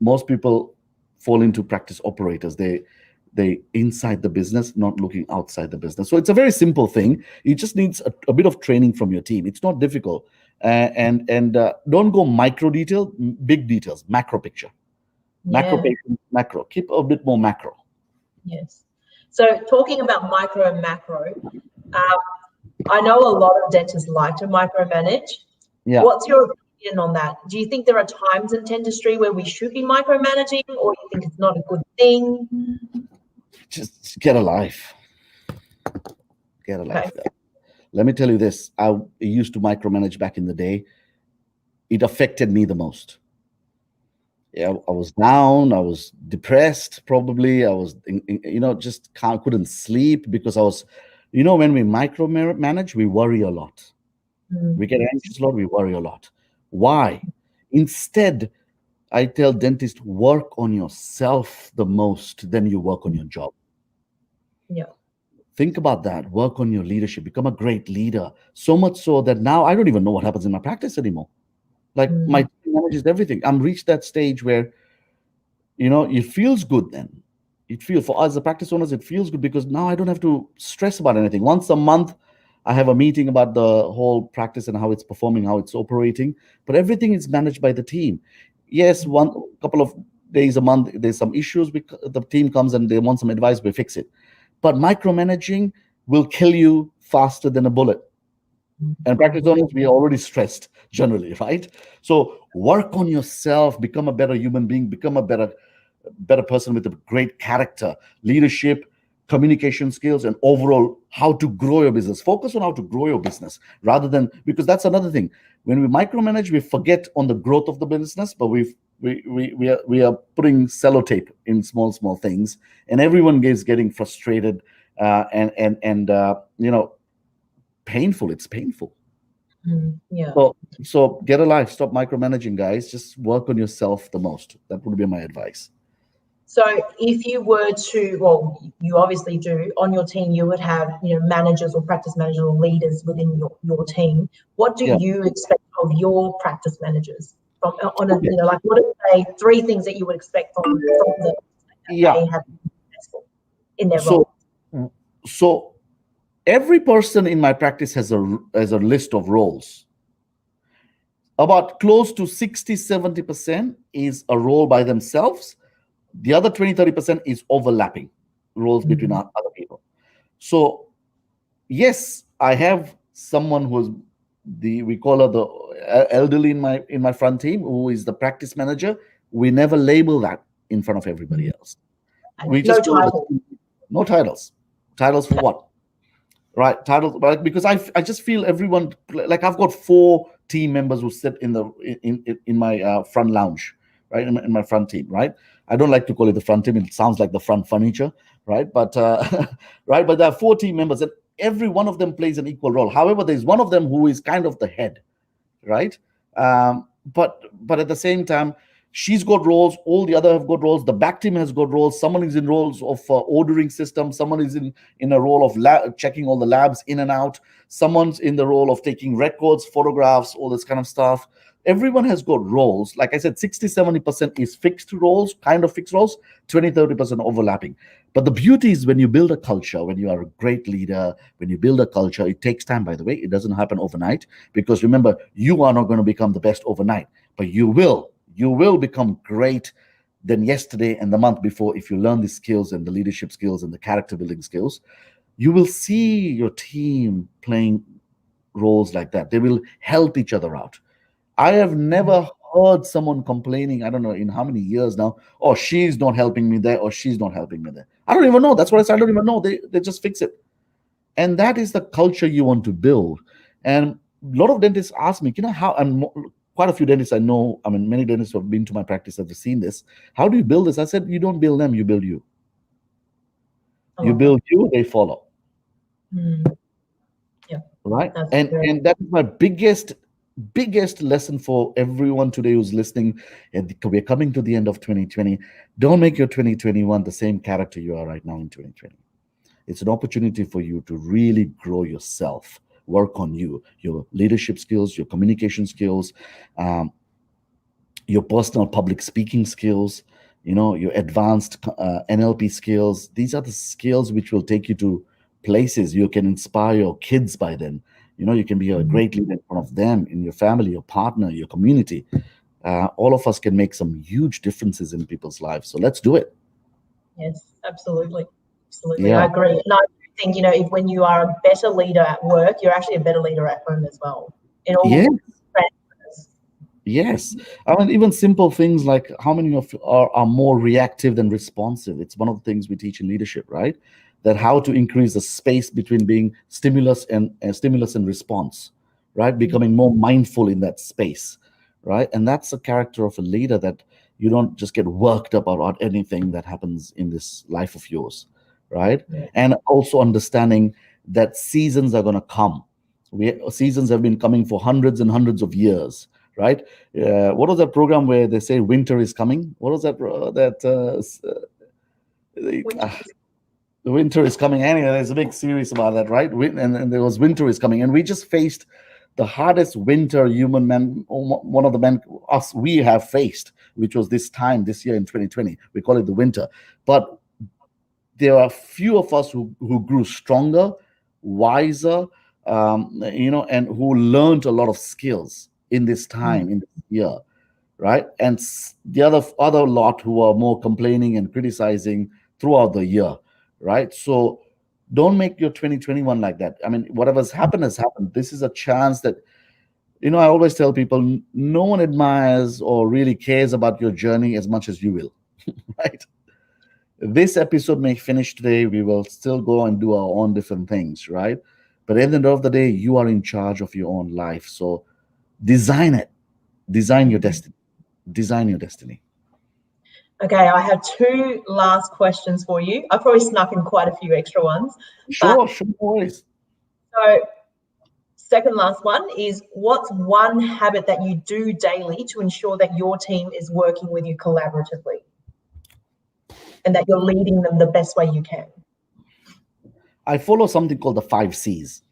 B: Most people fall into practice operators. They inside the business, not looking outside the business. So it's a very simple thing. It just needs a bit of training from your team. It's not difficult. And don't go micro detail, big details, macro picture. Macro patient, macro. Keep a bit more macro.
A: Yes. So talking about micro and macro, I know a lot of dentists like to micromanage.
B: Yeah.
A: What's your opinion on that? Do you think there are times in dentistry where we should be micromanaging, or you think it's not a good thing?
B: Just get a life. Get a life.
A: Okay.
B: Let me tell you this. I used to micromanage back in the day. It affected me the most. Yeah, I was down. I was depressed. Probably I was, just couldn't sleep because I was, when we micromanage, we worry a lot. We get anxious a lot. We worry a lot. Why? Instead, I tell dentists, work on yourself the most, then you work on your job.
A: Yeah.
B: Think about that. Work on your leadership. Become a great leader. So much so that now I don't even know what happens in my practice anymore. Like my team manages everything. I'm reached that stage where, it feels good then. It feels, for us as practice owners, it feels good because now I don't have to stress about anything. Once a month, I have a meeting about the whole practice and how it's performing, how it's operating. But everything is managed by the team. Yes, one couple of days a month, there's some issues. The team comes and they want some advice, we fix it. But micromanaging will kill you faster than a bullet. And practice owners, we are already stressed generally, right? So work on yourself, become a better human being, become a better person with a great character, leadership, communication skills, and overall how to grow your business. Focus on how to grow your business rather than, because that's another thing. When we micromanage, we forget on the growth of the business, but we are putting sellotape in small things, and everyone is getting frustrated and painful. It's painful.
A: Yeah.
B: So get a life. Stop micromanaging, guys. Just work on yourself the most. That would be my advice.
A: So if you were to, well, you obviously do, on your team, you would have, managers or practice managers or leaders within your team. What do you expect of your practice managers? What are they 3 things that you would expect from them that they have been successful in their role?
B: So every person in my practice has a list of roles. About close to 60-70% is a role by themselves. The other 20-30% is overlapping roles between other people. So yes, I have someone who's we call her the elderly in my front team, who is the practice manager. We never label that in front of everybody else. We just no titles. Titles for what? Right, titles, but because I just feel everyone, like I've got 4 team members who sit in my front lounge, right, in my front team, right. I don't like to call it the front team; it sounds like the front furniture, right? But right, but there are 4 team members, and every one of them plays an equal role. However, there's one of them who is kind of the head, right? But at the same time, she's got roles. All the other have got roles. The back team has got roles. Someone is in roles of ordering system. Someone is in a role of checking all the labs in and out. Someone's in the role of taking records, photographs, all this kind of stuff. Everyone has got roles. Like I said, 60-70% is fixed roles, kind of fixed roles, 20-30% overlapping. But the beauty is when you build a culture, when you are a great leader, when you build a culture, it takes time, by the way. It doesn't happen overnight, because remember, you are not going to become the best overnight, but you will become great than yesterday and the month before if you learn the skills and the leadership skills and the character building skills. You will see your team playing roles like that. They will help each other out. I have never heard someone complaining, I don't know in how many years now, oh, she's not helping me there, or she's not helping me there. I don't even know. That's what I said. I don't even know. They just fix it. And that is the culture you want to build. And a lot of dentists ask me, how, and quite a few dentists I know, I mean, many dentists who have been to my practice have seen this. How do you build this? I said, you don't build them, you build you. You build you, they follow.
A: Yeah.
B: Right? And that is my biggest biggest lesson for everyone today who's listening, and we're coming to the end of 2020. Don't make your 2021 the same character you are right now in 2020. It's an opportunity for you to really grow yourself, work on you, your leadership skills, your communication skills, um, your personal public speaking skills, your advanced NLP skills. These are the skills which will take you to places. You can inspire your kids by then. You can be a great leader in front of them, in your family, your partner, your community. All of us can make some huge differences in people's lives. So let's do it.
A: Yes, absolutely. Absolutely.
B: Yeah.
A: I agree. And I think, if when you are a better leader at work, you're actually a better leader at home as well. In all
B: Yeah.
A: transfers.
B: Yes. I mean, even simple things like how many of you are more reactive than responsive. It's one of the things we teach in leadership, right? That how to increase the space between being stimulus and response, right? Becoming more mindful in that space, right? And that's a character of a leader, that you don't just get worked up about anything that happens in this life of yours, right?
A: Yeah.
B: And also understanding that seasons are going to come. Seasons have been coming for hundreds and hundreds of years, right? What was that program where they say winter is coming? What was that? The winter is coming. Anyway, there's a big series about that, right? And there was winter is coming, and we just faced the hardest winter human man, one of the men we have faced, which was this year in 2020. We call it the winter, but there are few of us who grew stronger, wiser, and who learned a lot of skills in this time, in this year, right? And the other lot who are more complaining and criticizing throughout the year, right? So don't make your 2021 like that. I mean, whatever's happened has happened. This is a chance that, I always tell people, no one admires or really cares about your journey as much as you will, right? This episode may finish today. We will still go and do our own different things, right? But at the end of the day, you are in charge of your own life. So design it. Design your destiny. Design your destiny.
A: Okay, I have two last questions for you. I probably snuck in quite a few extra ones.
B: Sure, no worries.
A: So, second last one is, what's one habit that you do daily to ensure that your team is working with you collaboratively and that you're leading them the best way you can?
B: I follow something called the 5 C's,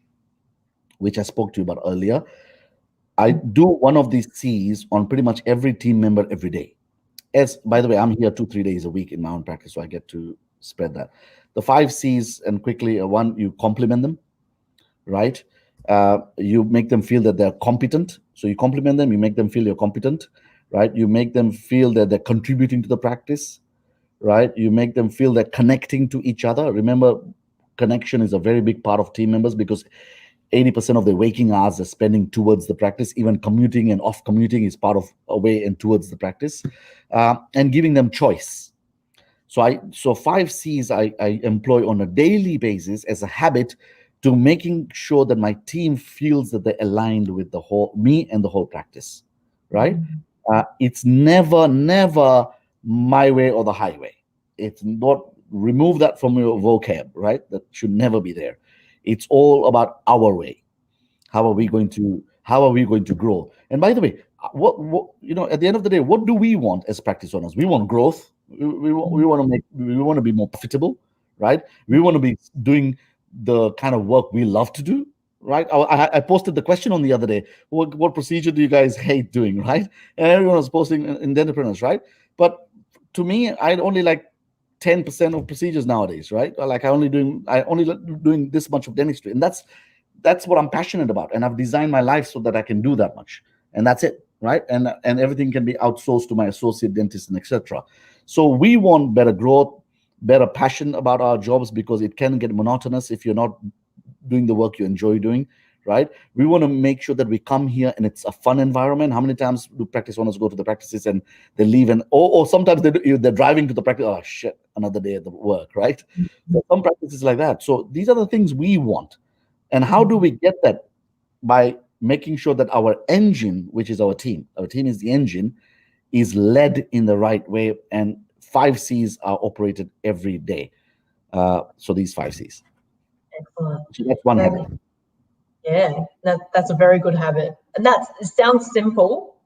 B: which I spoke to you about earlier. I do one of these C's on pretty much every team member every day. By the way, I'm here 2-3 days a week in my own practice, so I get to spread that. The 5 C's, and quickly, one, you compliment them, right? You make them feel that they're competent. So you compliment them, you make them feel you're competent, right? You make them feel that they're contributing to the practice, right? You make them feel they're connecting to each other. Remember, connection is a very big part of team members, because 80% of their waking hours are spending towards the practice. Even commuting and off commuting is part of a way and towards the practice, and giving them choice. So 5 C's I employ on a daily basis as a habit to making sure that my team feels that they're aligned with me and the whole practice, right? It's never my way or the highway. It's not, remove that from your vocab, right? That should never be there. It's all about our way. How are we going to grow? And by the way, what at the end of the day, what do we want as practice owners? We want growth. We want to be more profitable, right? We want to be doing the kind of work we love to do, right? I posted the question on the other day. What procedure do you guys hate doing, right? And everyone was posting in Denteapreneurs, right? But to me, I'd only like 10% of procedures nowadays, right? Like I only doing this much of dentistry, and that's what I'm passionate about. And I've designed my life so that I can do that much, and that's it, right? And everything can be outsourced to my associate dentist and etc. So we want better growth, better passion about our jobs, because it can get monotonous if you're not doing the work you enjoy doing, right? We want to make sure that we come here and it's a fun environment. How many times do practice owners go to the practices and they leave, and or sometimes they're driving to the practice, oh shit, another day at the work, right? So some practices like that. So these are the things we want. And how do we get that? By making sure that our engine, which is our team is the engine, is led in the right way, and 5 C's are operated every day. So these 5 C's.
A: Excellent.
B: So that's one habit.
A: Yeah, that's a very good habit. And it sounds simple.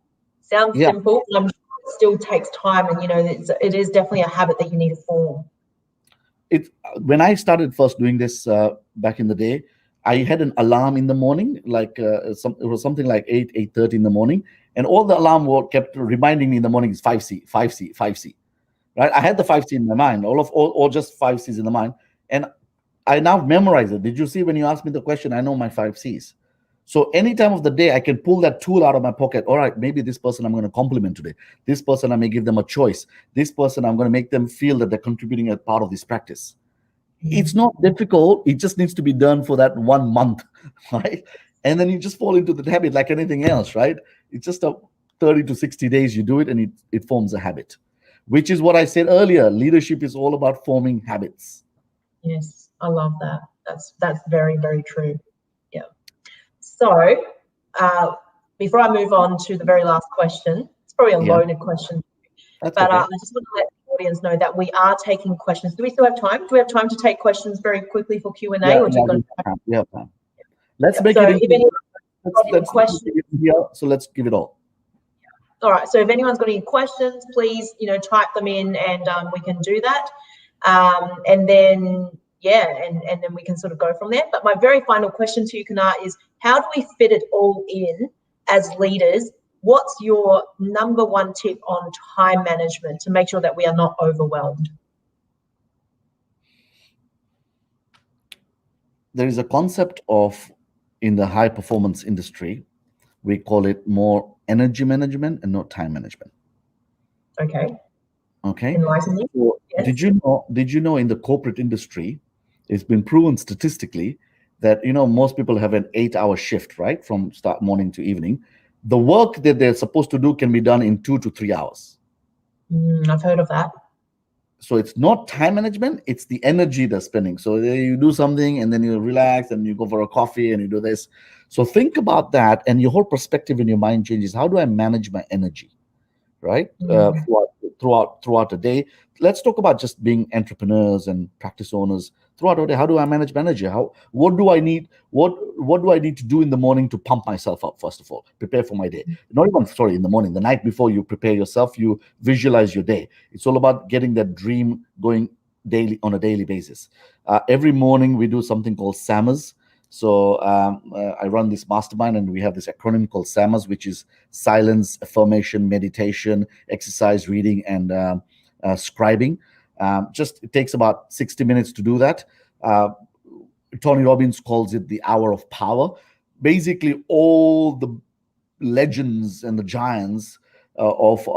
A: Simple, and I'm sure it still takes time. And, it is definitely a habit that you need to form.
B: When I started first doing this back in the day, I had an alarm in the morning, like it was something like 8:30 in the morning, and all the alarm kept reminding me in the morning is 5C, 5C, 5C, right? I had the 5C in my mind, all just 5Cs in the mind, and I now memorize it. Did you see when you asked me the question? I know my 5Cs. So any time of the day, I can pull that tool out of my pocket. All right, maybe this person I'm going to compliment today. This person I may give them a choice. This person I'm going to make them feel that they're contributing as part of this practice. It's not difficult. It just needs to be done for that 1 month, right? And then you just fall into the habit like anything else, right? It's just a 30 to 60 days you do it, and it forms a habit, which is what I said earlier. Leadership is all about forming habits.
A: Yes, I love that. That's very, very true. Yeah. So before I move on to the very last question, it's probably a loaded question,
B: That's
A: but
B: okay.
A: I just want to let the audience know that we are taking questions. Do we still have time? Do we have time to take questions very quickly for Q&A?
B: We have time. Let's make it. So let's give it all.
A: All right. So if anyone's got any questions, please, type them in, and we can do that. And then and then we can sort of go from there. But my very final question to you, Kana, is how do we fit it all in as leaders? What's your number one tip on time management to make sure that we are not overwhelmed?
B: There is a concept in the high performance industry, we call it more energy management and not time management.
A: Okay.
B: Enlighten me. So yes. Did you know in the corporate industry, it's been proven statistically that most people have an 8-hour shift, right, from start morning to evening. The work that they're supposed to do can be done in 2 to 3 hours.
A: I've heard of that.
B: So it's not time management, it's the energy they're spending. So you do something and then you relax and you go for a coffee and you do this. So think about that, and your whole perspective in your mind changes. How do I manage my energy, right? Throughout the day. Let's talk about just being entrepreneurs and practice owners throughout the day. How do I manage my energy? What do I need? What do I need to do in the morning to pump myself up? First of all, prepare for my day. Not even in the morning. The night before you prepare yourself, you visualize your day. It's all about getting that dream going on a daily basis. Every morning we do something called SAMAs. So I run this mastermind, and we have this acronym called SAMAs, which is silence, affirmation, meditation, exercise, reading, and scribing. It takes about 60 minutes to do that. Tony Robbins calls it the hour of power. Basically, all the legends and the giants of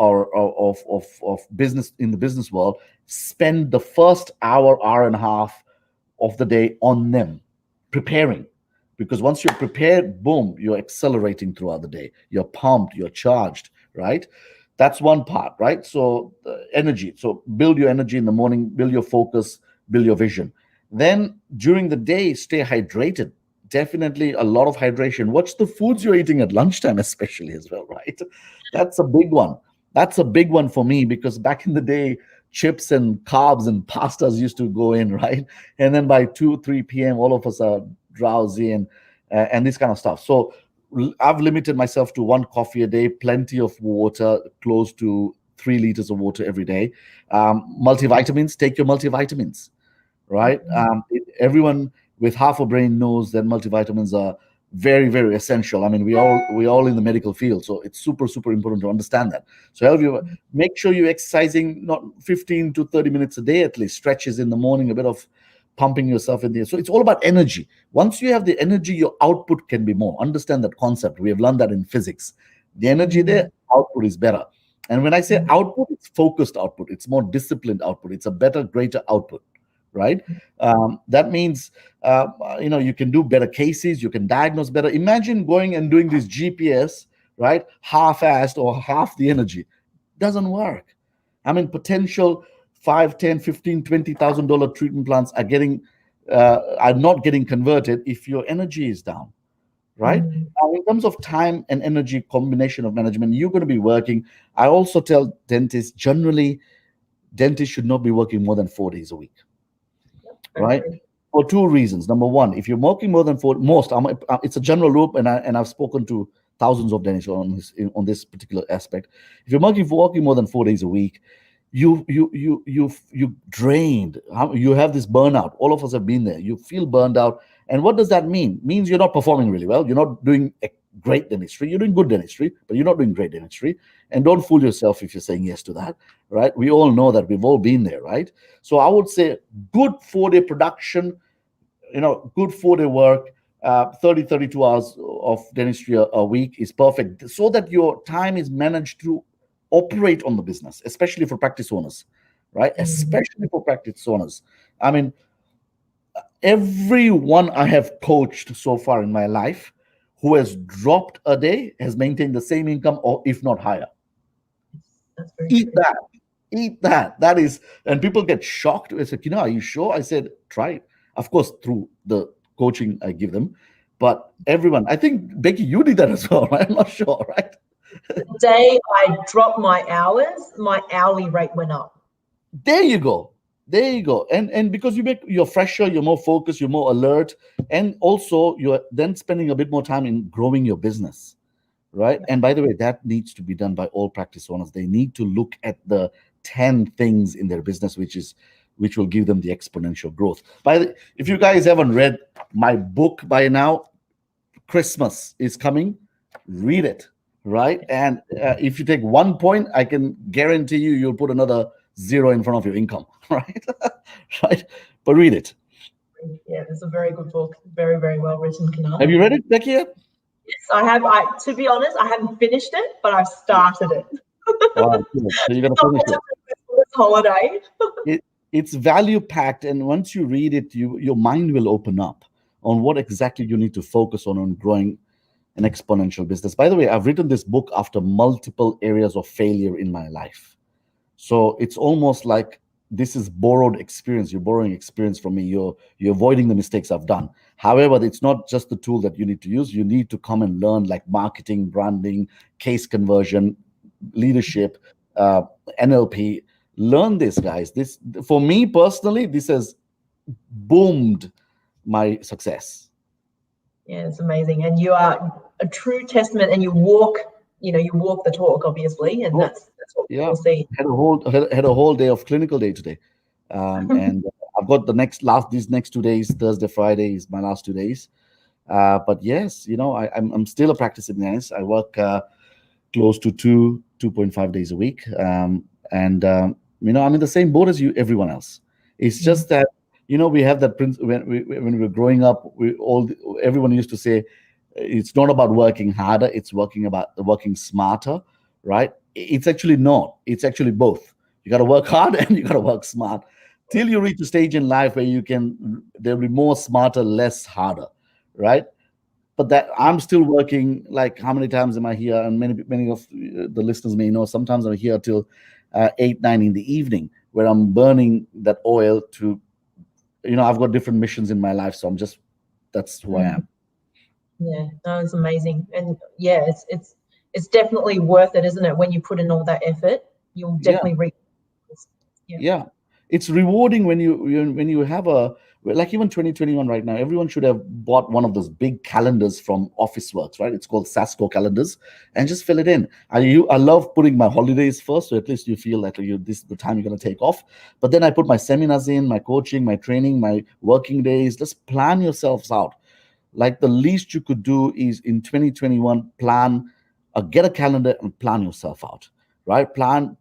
B: business in the business world spend the first hour and a half of the day on them, preparing. Because once you're prepared, boom, you're accelerating throughout the day. You're pumped, you're charged, right? That's one part, right? So energy. So build your energy in the morning, build your focus, build your vision. Then during the day, stay hydrated. Definitely a lot of hydration. Watch the foods you're eating at lunchtime, especially as well, right? That's a big one. That's a big one for me, because back in the day, chips and carbs and pastas used to go in, right? And then by 2-3 p.m., all of us are drowsy and this kind of stuff. So I've limited myself to 1 coffee a day, plenty of water, close to 3 liters of water every day. Multivitamins, take your multivitamins, right? Everyone with half a brain knows that multivitamins are very, very essential. I mean, we all in the medical field, so it's super, super important to understand that. So make sure you're exercising not 15 to 30 minutes a day, at least stretches in the morning, a bit of pumping yourself in there. So it's all about energy. Once you have the energy, your output can be more. Understand that concept. We have learned that in physics. The energy there, output is better. And when I say output, it's focused output. It's more disciplined output. It's a better, greater output, right? That means, you can do better cases. You can diagnose better. Imagine going and doing this GPS, right? Half-assed or half the energy. Doesn't work. I mean, potential $5, $10, $15, $20,000 treatment plans are not getting converted if your energy is down, right? Now, in terms of time and energy combination of management, you're going to be working. I also tell dentists, generally, dentists should not be working more than 4 days a week, right? For 2 reasons. Number one, if you're working more than 4, it's a general rule, and I've spoken to thousands of dentists on this particular aspect. If you're working more than 4 days a week, you drained. You have this burnout. All of us have been there. You feel burned out. And what does that mean? It means you're not performing really well. You're not doing a great dentistry. You're doing good dentistry, but you're not doing great dentistry. And don't fool yourself if you're saying yes to that, right? We all know that. We've all been there, right? So I would say good 4-day production, good 4-day work, 30, 32 hours of dentistry a week is perfect, so that your time is managed to operate on the business, especially for practice owners, right? Especially for practice owners. I mean, everyone I have coached so far in my life who has dropped a day has maintained the same income, or if not higher.
A: That's very
B: Eat
A: true.
B: that. Eat that. That is, and people get shocked. I said, are you sure? I said, try it. Of course, through the coaching I give them. But everyone, I think, Becky, you did that as well, right? I'm not sure, right?
A: The day I dropped my hours, my hourly rate went up.
B: There you go. And because you're fresher, you're more focused, you're more alert, and also you're then spending a bit more time in growing your business, right? And by the way, that needs to be done by all practice owners. They need to look at the 10 things in their business which will give them the exponential growth. If you guys haven't read my book by now, Christmas is coming. Read it, right? And if you take 1 point, I can guarantee you'll put another 0 in front of your income, right? Right? But read it.
A: Yeah, it's a very good book. Very, very well written, Kanar.
B: Have you read it, Becky, yet?
A: Yes, I have. To be honest, I haven't finished it, but I've started it.
B: All right, cool. So you're going to finish it.
A: This holiday.
B: It's value packed, and once you read it, your mind will open up on what exactly you need to focus on growing an exponential business. By the way, I've written this book after multiple areas of failure in my life. So it's almost like this is borrowed experience. You're borrowing experience from me. You're avoiding the mistakes I've done. However, it's not just the tool that you need to use. You need to come and learn, like marketing, branding, case conversion, leadership, NLP. Learn this, guys. This, for me personally, this has boomed my success.
A: Yeah, it's amazing. And you are a true testament, and you walk the talk, obviously, and that's what people see.
B: Had a whole day of clinical day today, and I've got these next 2 days. Thursday, Friday is my last 2 days. But yes, I'm still a practicing dentist. I work close to 2.5 days a week, and I'm in the same boat as everyone else. It's just that we have that when we were growing up, everyone used to say, it's not about working harder, it's working smarter, right? It's actually not. It's actually both. You got to work hard and you got to work smart till you reach a stage in life where there'll be more smarter, less harder, right? But that I'm still working. Like, how many times am I here? And many of the listeners may know, sometimes I'm here till 8, 9 in the evening, where I'm burning that oil to, I've got different missions in my life. So that's who I am.
A: Yeah, no, it's amazing. And yeah, it's definitely worth it, isn't it? When you put in all that effort, you'll definitely reach.
B: Yeah, it's rewarding when you have like even 2021 right now, everyone should have bought one of those big calendars from Officeworks, right? It's called Sasco calendars, and just fill it in. I love putting my holidays first, so at least you feel like this is the time you're going to take off. But then I put my seminars in, my coaching, my training, my working days. Just plan yourselves out. Like, the least you could do is in 2021, get a calendar and plan yourself out, right? Plan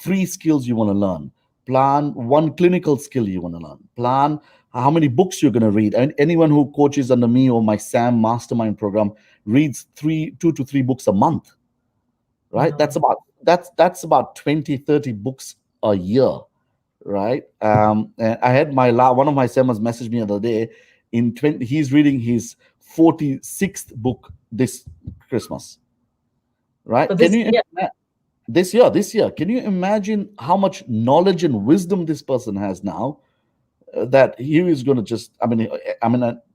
B: 3 skills you want to learn. Plan 1 clinical skill you want to learn. Plan how many books you're going to read. And anyone who coaches under me or my SAM mastermind program reads 2 to 3 books a month, right? That's about 20, 30 books a year, right? And I had one of my seminars message me the other day. He's reading his 46th book this Christmas, right? This year, can you imagine how much knowledge and wisdom this person has now? That he is going to just,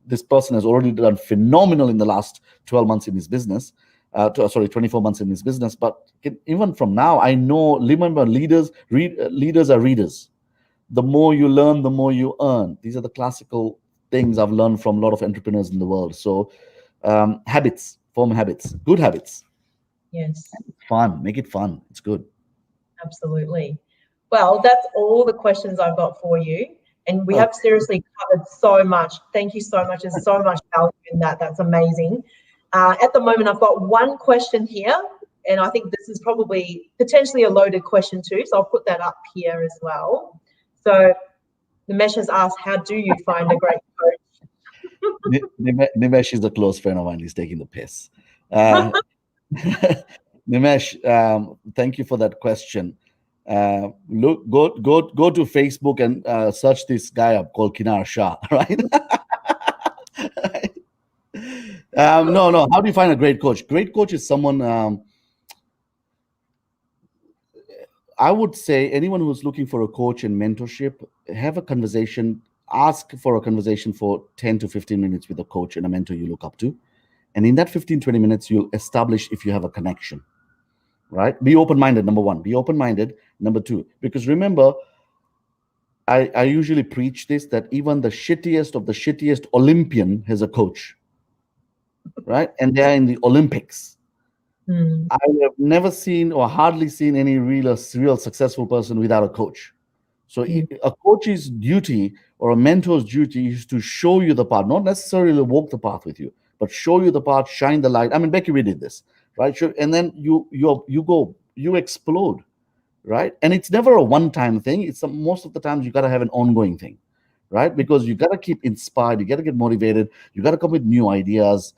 B: this person has already done phenomenal in the last 12 months in his business. 24 months in his business. But even from now, I know, remember, leaders are readers. The more you learn, the more you earn. These are the classical things I've learned from a lot of entrepreneurs in the world. So habits. Form habits, good habits.
A: Yes.
B: Fun, make it fun. It's good.
A: Absolutely. Well, that's all the questions I've got for you. And we
B: Oh.
A: have seriously covered so much. Thank you so much. There's so much value in that. That's amazing. At the moment, I've got one question here, and I think this is probably potentially a loaded question too. So I'll put that up here as well. So Nimesh has asked, how do you find a great coach?
B: Nimesh is a close friend of mine. He's taking the piss. Nimesh, thank you for that question. Look, go to Facebook and search this guy up called Kinar Shah, right? No. How do you find a great coach? Great coach is someone. I would say anyone who's looking for a coach and mentorship, have a conversation. Ask for a conversation for 10 to 15 minutes with a coach and a mentor you look up to. And in that 15, 20 minutes, you'll establish if you have a connection, right? Be open-minded, number one. Be open-minded, number two. Because remember, I usually preach this, that even the shittiest of the shittiest Olympian has a coach, right? And they're in the Olympics. I have never seen or hardly seen any real successful person without a coach. So a coach's duty or a mentor's duty is to show you the path, not necessarily walk the path with you, but show you the path, shine the light. I mean, Becky, we did this, right? And then you explode, right? And it's never a one-time thing. It's most of the times you got to have an ongoing thing, right? Because you got to keep inspired. You got to get motivated. You got to come with new ideas.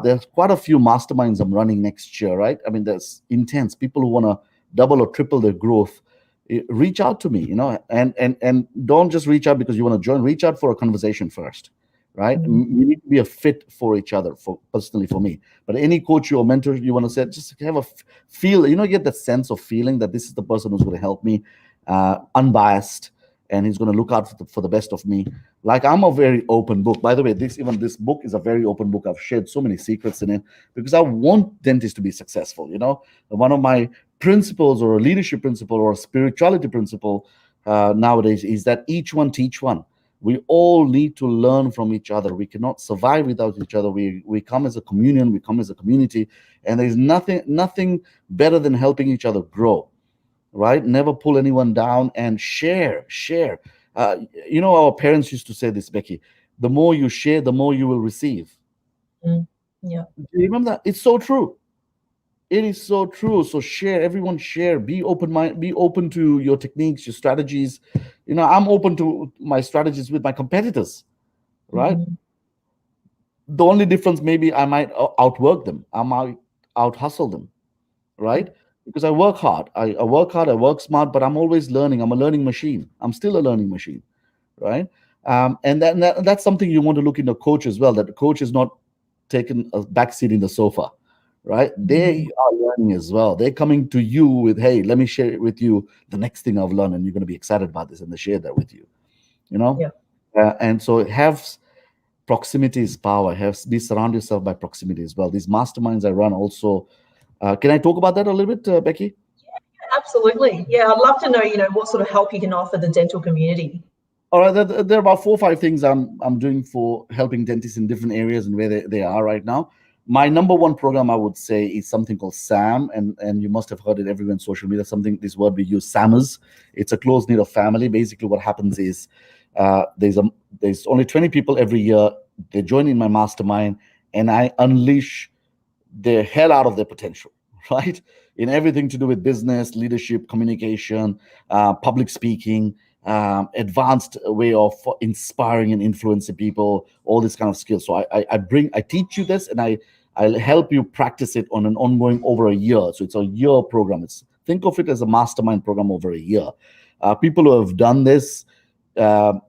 B: There's quite a few masterminds I'm running next year, right? I mean, there's intense people who want to double or triple their growth. Reach out to me, and don't just reach out because you want to join. Reach out for a conversation first, right? You need to be a fit for each other, personally for me. But any coach or mentor you want to say, just have a feel, get that sense of feeling that this is the person who's going to help me, unbiased, and he's going to look out for the best of me. Like, I'm a very open book. By the way, this book is a very open book. I've shared so many secrets in it because I want dentists to be successful. One of my principles, or a leadership principle, or a spirituality principle nowadays is that each one teach one. We all need to learn from each other. We cannot survive without each other. We come as a communion, we come as a community, and there's nothing better than helping each other grow, right? Never pull anyone down, and share. Our parents used to say this, Becky, the more you share, the more you will receive.
A: Yeah.
B: Do you remember that? It's so true. It is so true. So share, everyone share. Be open-minded. Be open to your techniques, your strategies. I'm open to my strategies with my competitors, right? The only difference, maybe I might outwork them. I might out-hustle them, right? Because I work hard. I work hard. I work smart. But I'm always learning. I'm a learning machine. I'm still a learning machine, right? And that's something you want to look in a coach as well. That the coach is not taking a backseat in the sofa. Right? They are learning as well. They're coming to you with, hey, let me share with you the next thing I've learned, and you're going to be excited about this, and they share that with you.
A: Yeah.
B: And so have proximity is power. Surround yourself by proximity as well. These masterminds I run also. Can I talk about that a little bit, Becky?
A: Yeah, absolutely. Yeah, I'd love to know, what sort of help you can offer the dental community.
B: All right, there are about 4 or 5 things I'm doing for helping dentists in different areas and where they are right now. My number one program, I would say, is something called SAM, and you must have heard it everywhere on social media. This word we use, SAMers. It's a close knit of family. Basically, what happens is there's only 20 people every year. They join in my mastermind, and I unleash the hell out of their potential, right? In everything to do with business, leadership, communication, public speaking, advanced way of inspiring and influencing people, all this kind of skills. So I teach you this, and I'll help you practice it on an ongoing over a year. So it's a year program. Think of it as a mastermind program over a year. People who have done this have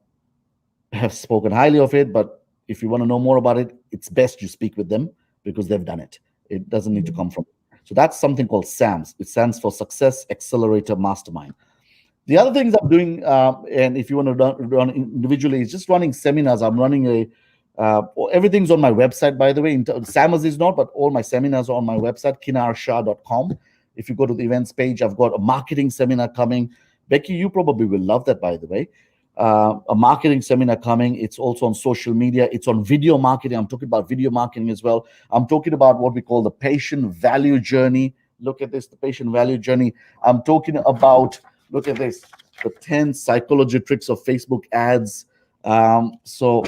B: spoken highly of it, but if you want to know more about it, it's best you speak with them because they've done it. It doesn't need to come from. So that's something called SAMS. It stands for Success Accelerator Mastermind. The other things I'm doing, and if you want to run individually, is just running seminars. I'm running everything's on my website, by the way. SAMS is not, but all my seminars are on my website, kinarshah.com. If you go to the events page, I've got a marketing seminar coming. Becky, you probably will love that, by the way. a marketing seminar coming. It's also on social media. It's on video marketing. I'm talking about video marketing as well. I'm talking about what we call the patient value journey. Look at this, the patient value journey. I'm talking about, look at this, the 10 psychology tricks of Facebook ads. So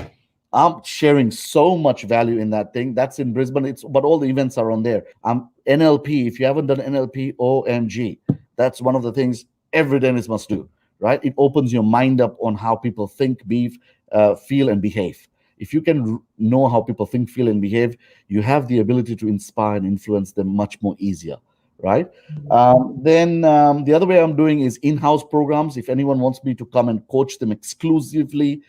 B: I'm sharing so much value in that thing. That's in Brisbane. But all the events are on there. NLP. If you haven't done NLP, OMG, that's one of the things every dentist must do. Right? It opens your mind up on how people think, feel, and behave. If you can know how people think, feel, and behave, you have the ability to inspire and influence them much more easier, right? Then the other way I'm doing is in-house programs. If anyone wants me to come and coach them exclusively,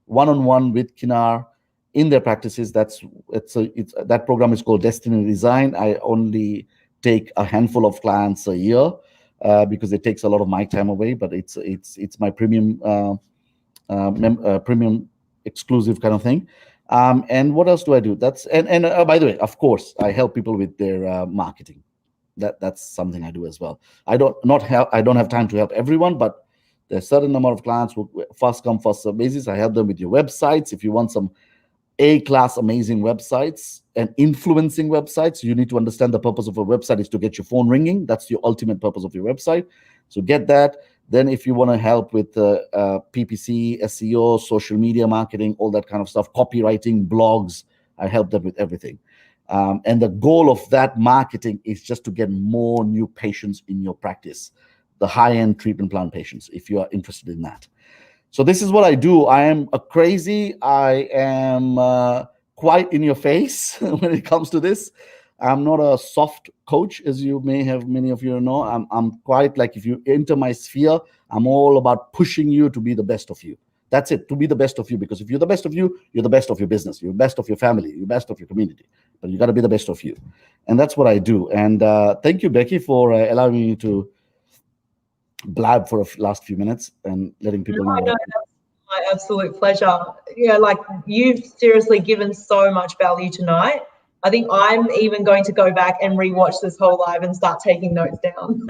B: one-on-one with Kinar in their practices, that program is called Destiny Design. I only take a handful of clients a year. Because it takes a lot of my time away, but it's my premium premium exclusive kind of thing. And what else do I do? And by the way, of course, I help people with their marketing. That's something I do as well. I don't have time to help everyone, but there's a certain number of clients who first come first serve basis. I help them with your websites. If you want some A-class amazing websites and influencing websites, you need to understand the purpose of a website is to get your phone ringing. That's your ultimate purpose of your website. So get that. Then if you want to help with PPC, SEO, social media marketing, all that kind of stuff, copywriting, blogs, I help them with everything. And the goal of that marketing is just to get more new patients in your practice, the high-end treatment plan patients, if you are interested in that. So this is what I do. I am a crazy. I am quite in your face when it comes to this. I'm not a soft coach, as you may have many of you know. I'm quite like, if you enter my sphere, I'm all about pushing you to be the best of you. That's it, to be the best of you. Because if you're the best of you, you're the best of your business. You're the best of your family. You're the best of your community. But you got to be the best of you. And that's what I do. And thank you, Becky, for allowing me to blab for the last few minutes and letting people know.
A: That's my absolute pleasure. Yeah, like, you've seriously given so much value tonight. I think I'm even going to go back and rewatch this whole live and start taking notes down.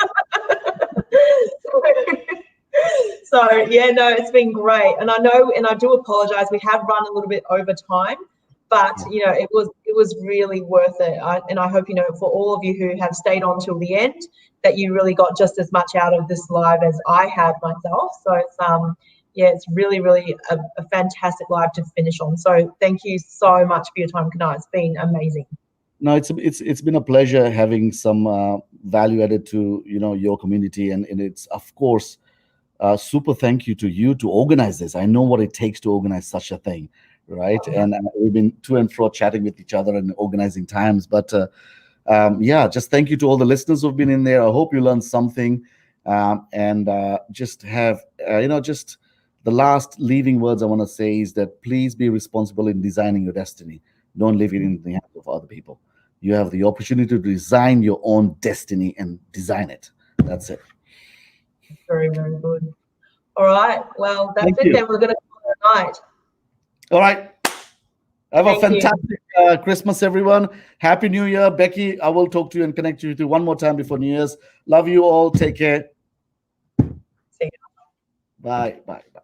A: So yeah, no, it's been great. And I know, and I do apologize, we have run a little bit over time, but you know, it was really worth it. And I hope, you know, for all of you who have stayed on till the end, that you really got just as much out of this live as I have myself. So it's yeah, it's really, really a fantastic live to finish on. So thank you so much for your time, Kana. It's been amazing.
B: No, it's been a pleasure having some value added to, you know, your community, and it's of course super thank you to you to organize this. I know what it takes to organize such a thing, right? And we've been to and fro chatting with each other and organizing times, but yeah, just thank you to all the listeners who've been in there. I hope you learned something, and just have you know, just the last leaving words I want to say is that please be responsible in designing your destiny. Don't leave it in the hands of other people. You have the opportunity to design your own destiny and design it. That's it.
A: Very, very good. All right. Well, that's
B: Thank
A: it
B: you.
A: then. We're going to call it a night.
B: All right. Have
A: Thank
B: a fantastic Christmas, everyone. Happy New Year. Becky, I will talk to you and connect you to one more time before New Year's. Love you all. Take care.
A: See you.
B: Bye. Bye. Bye.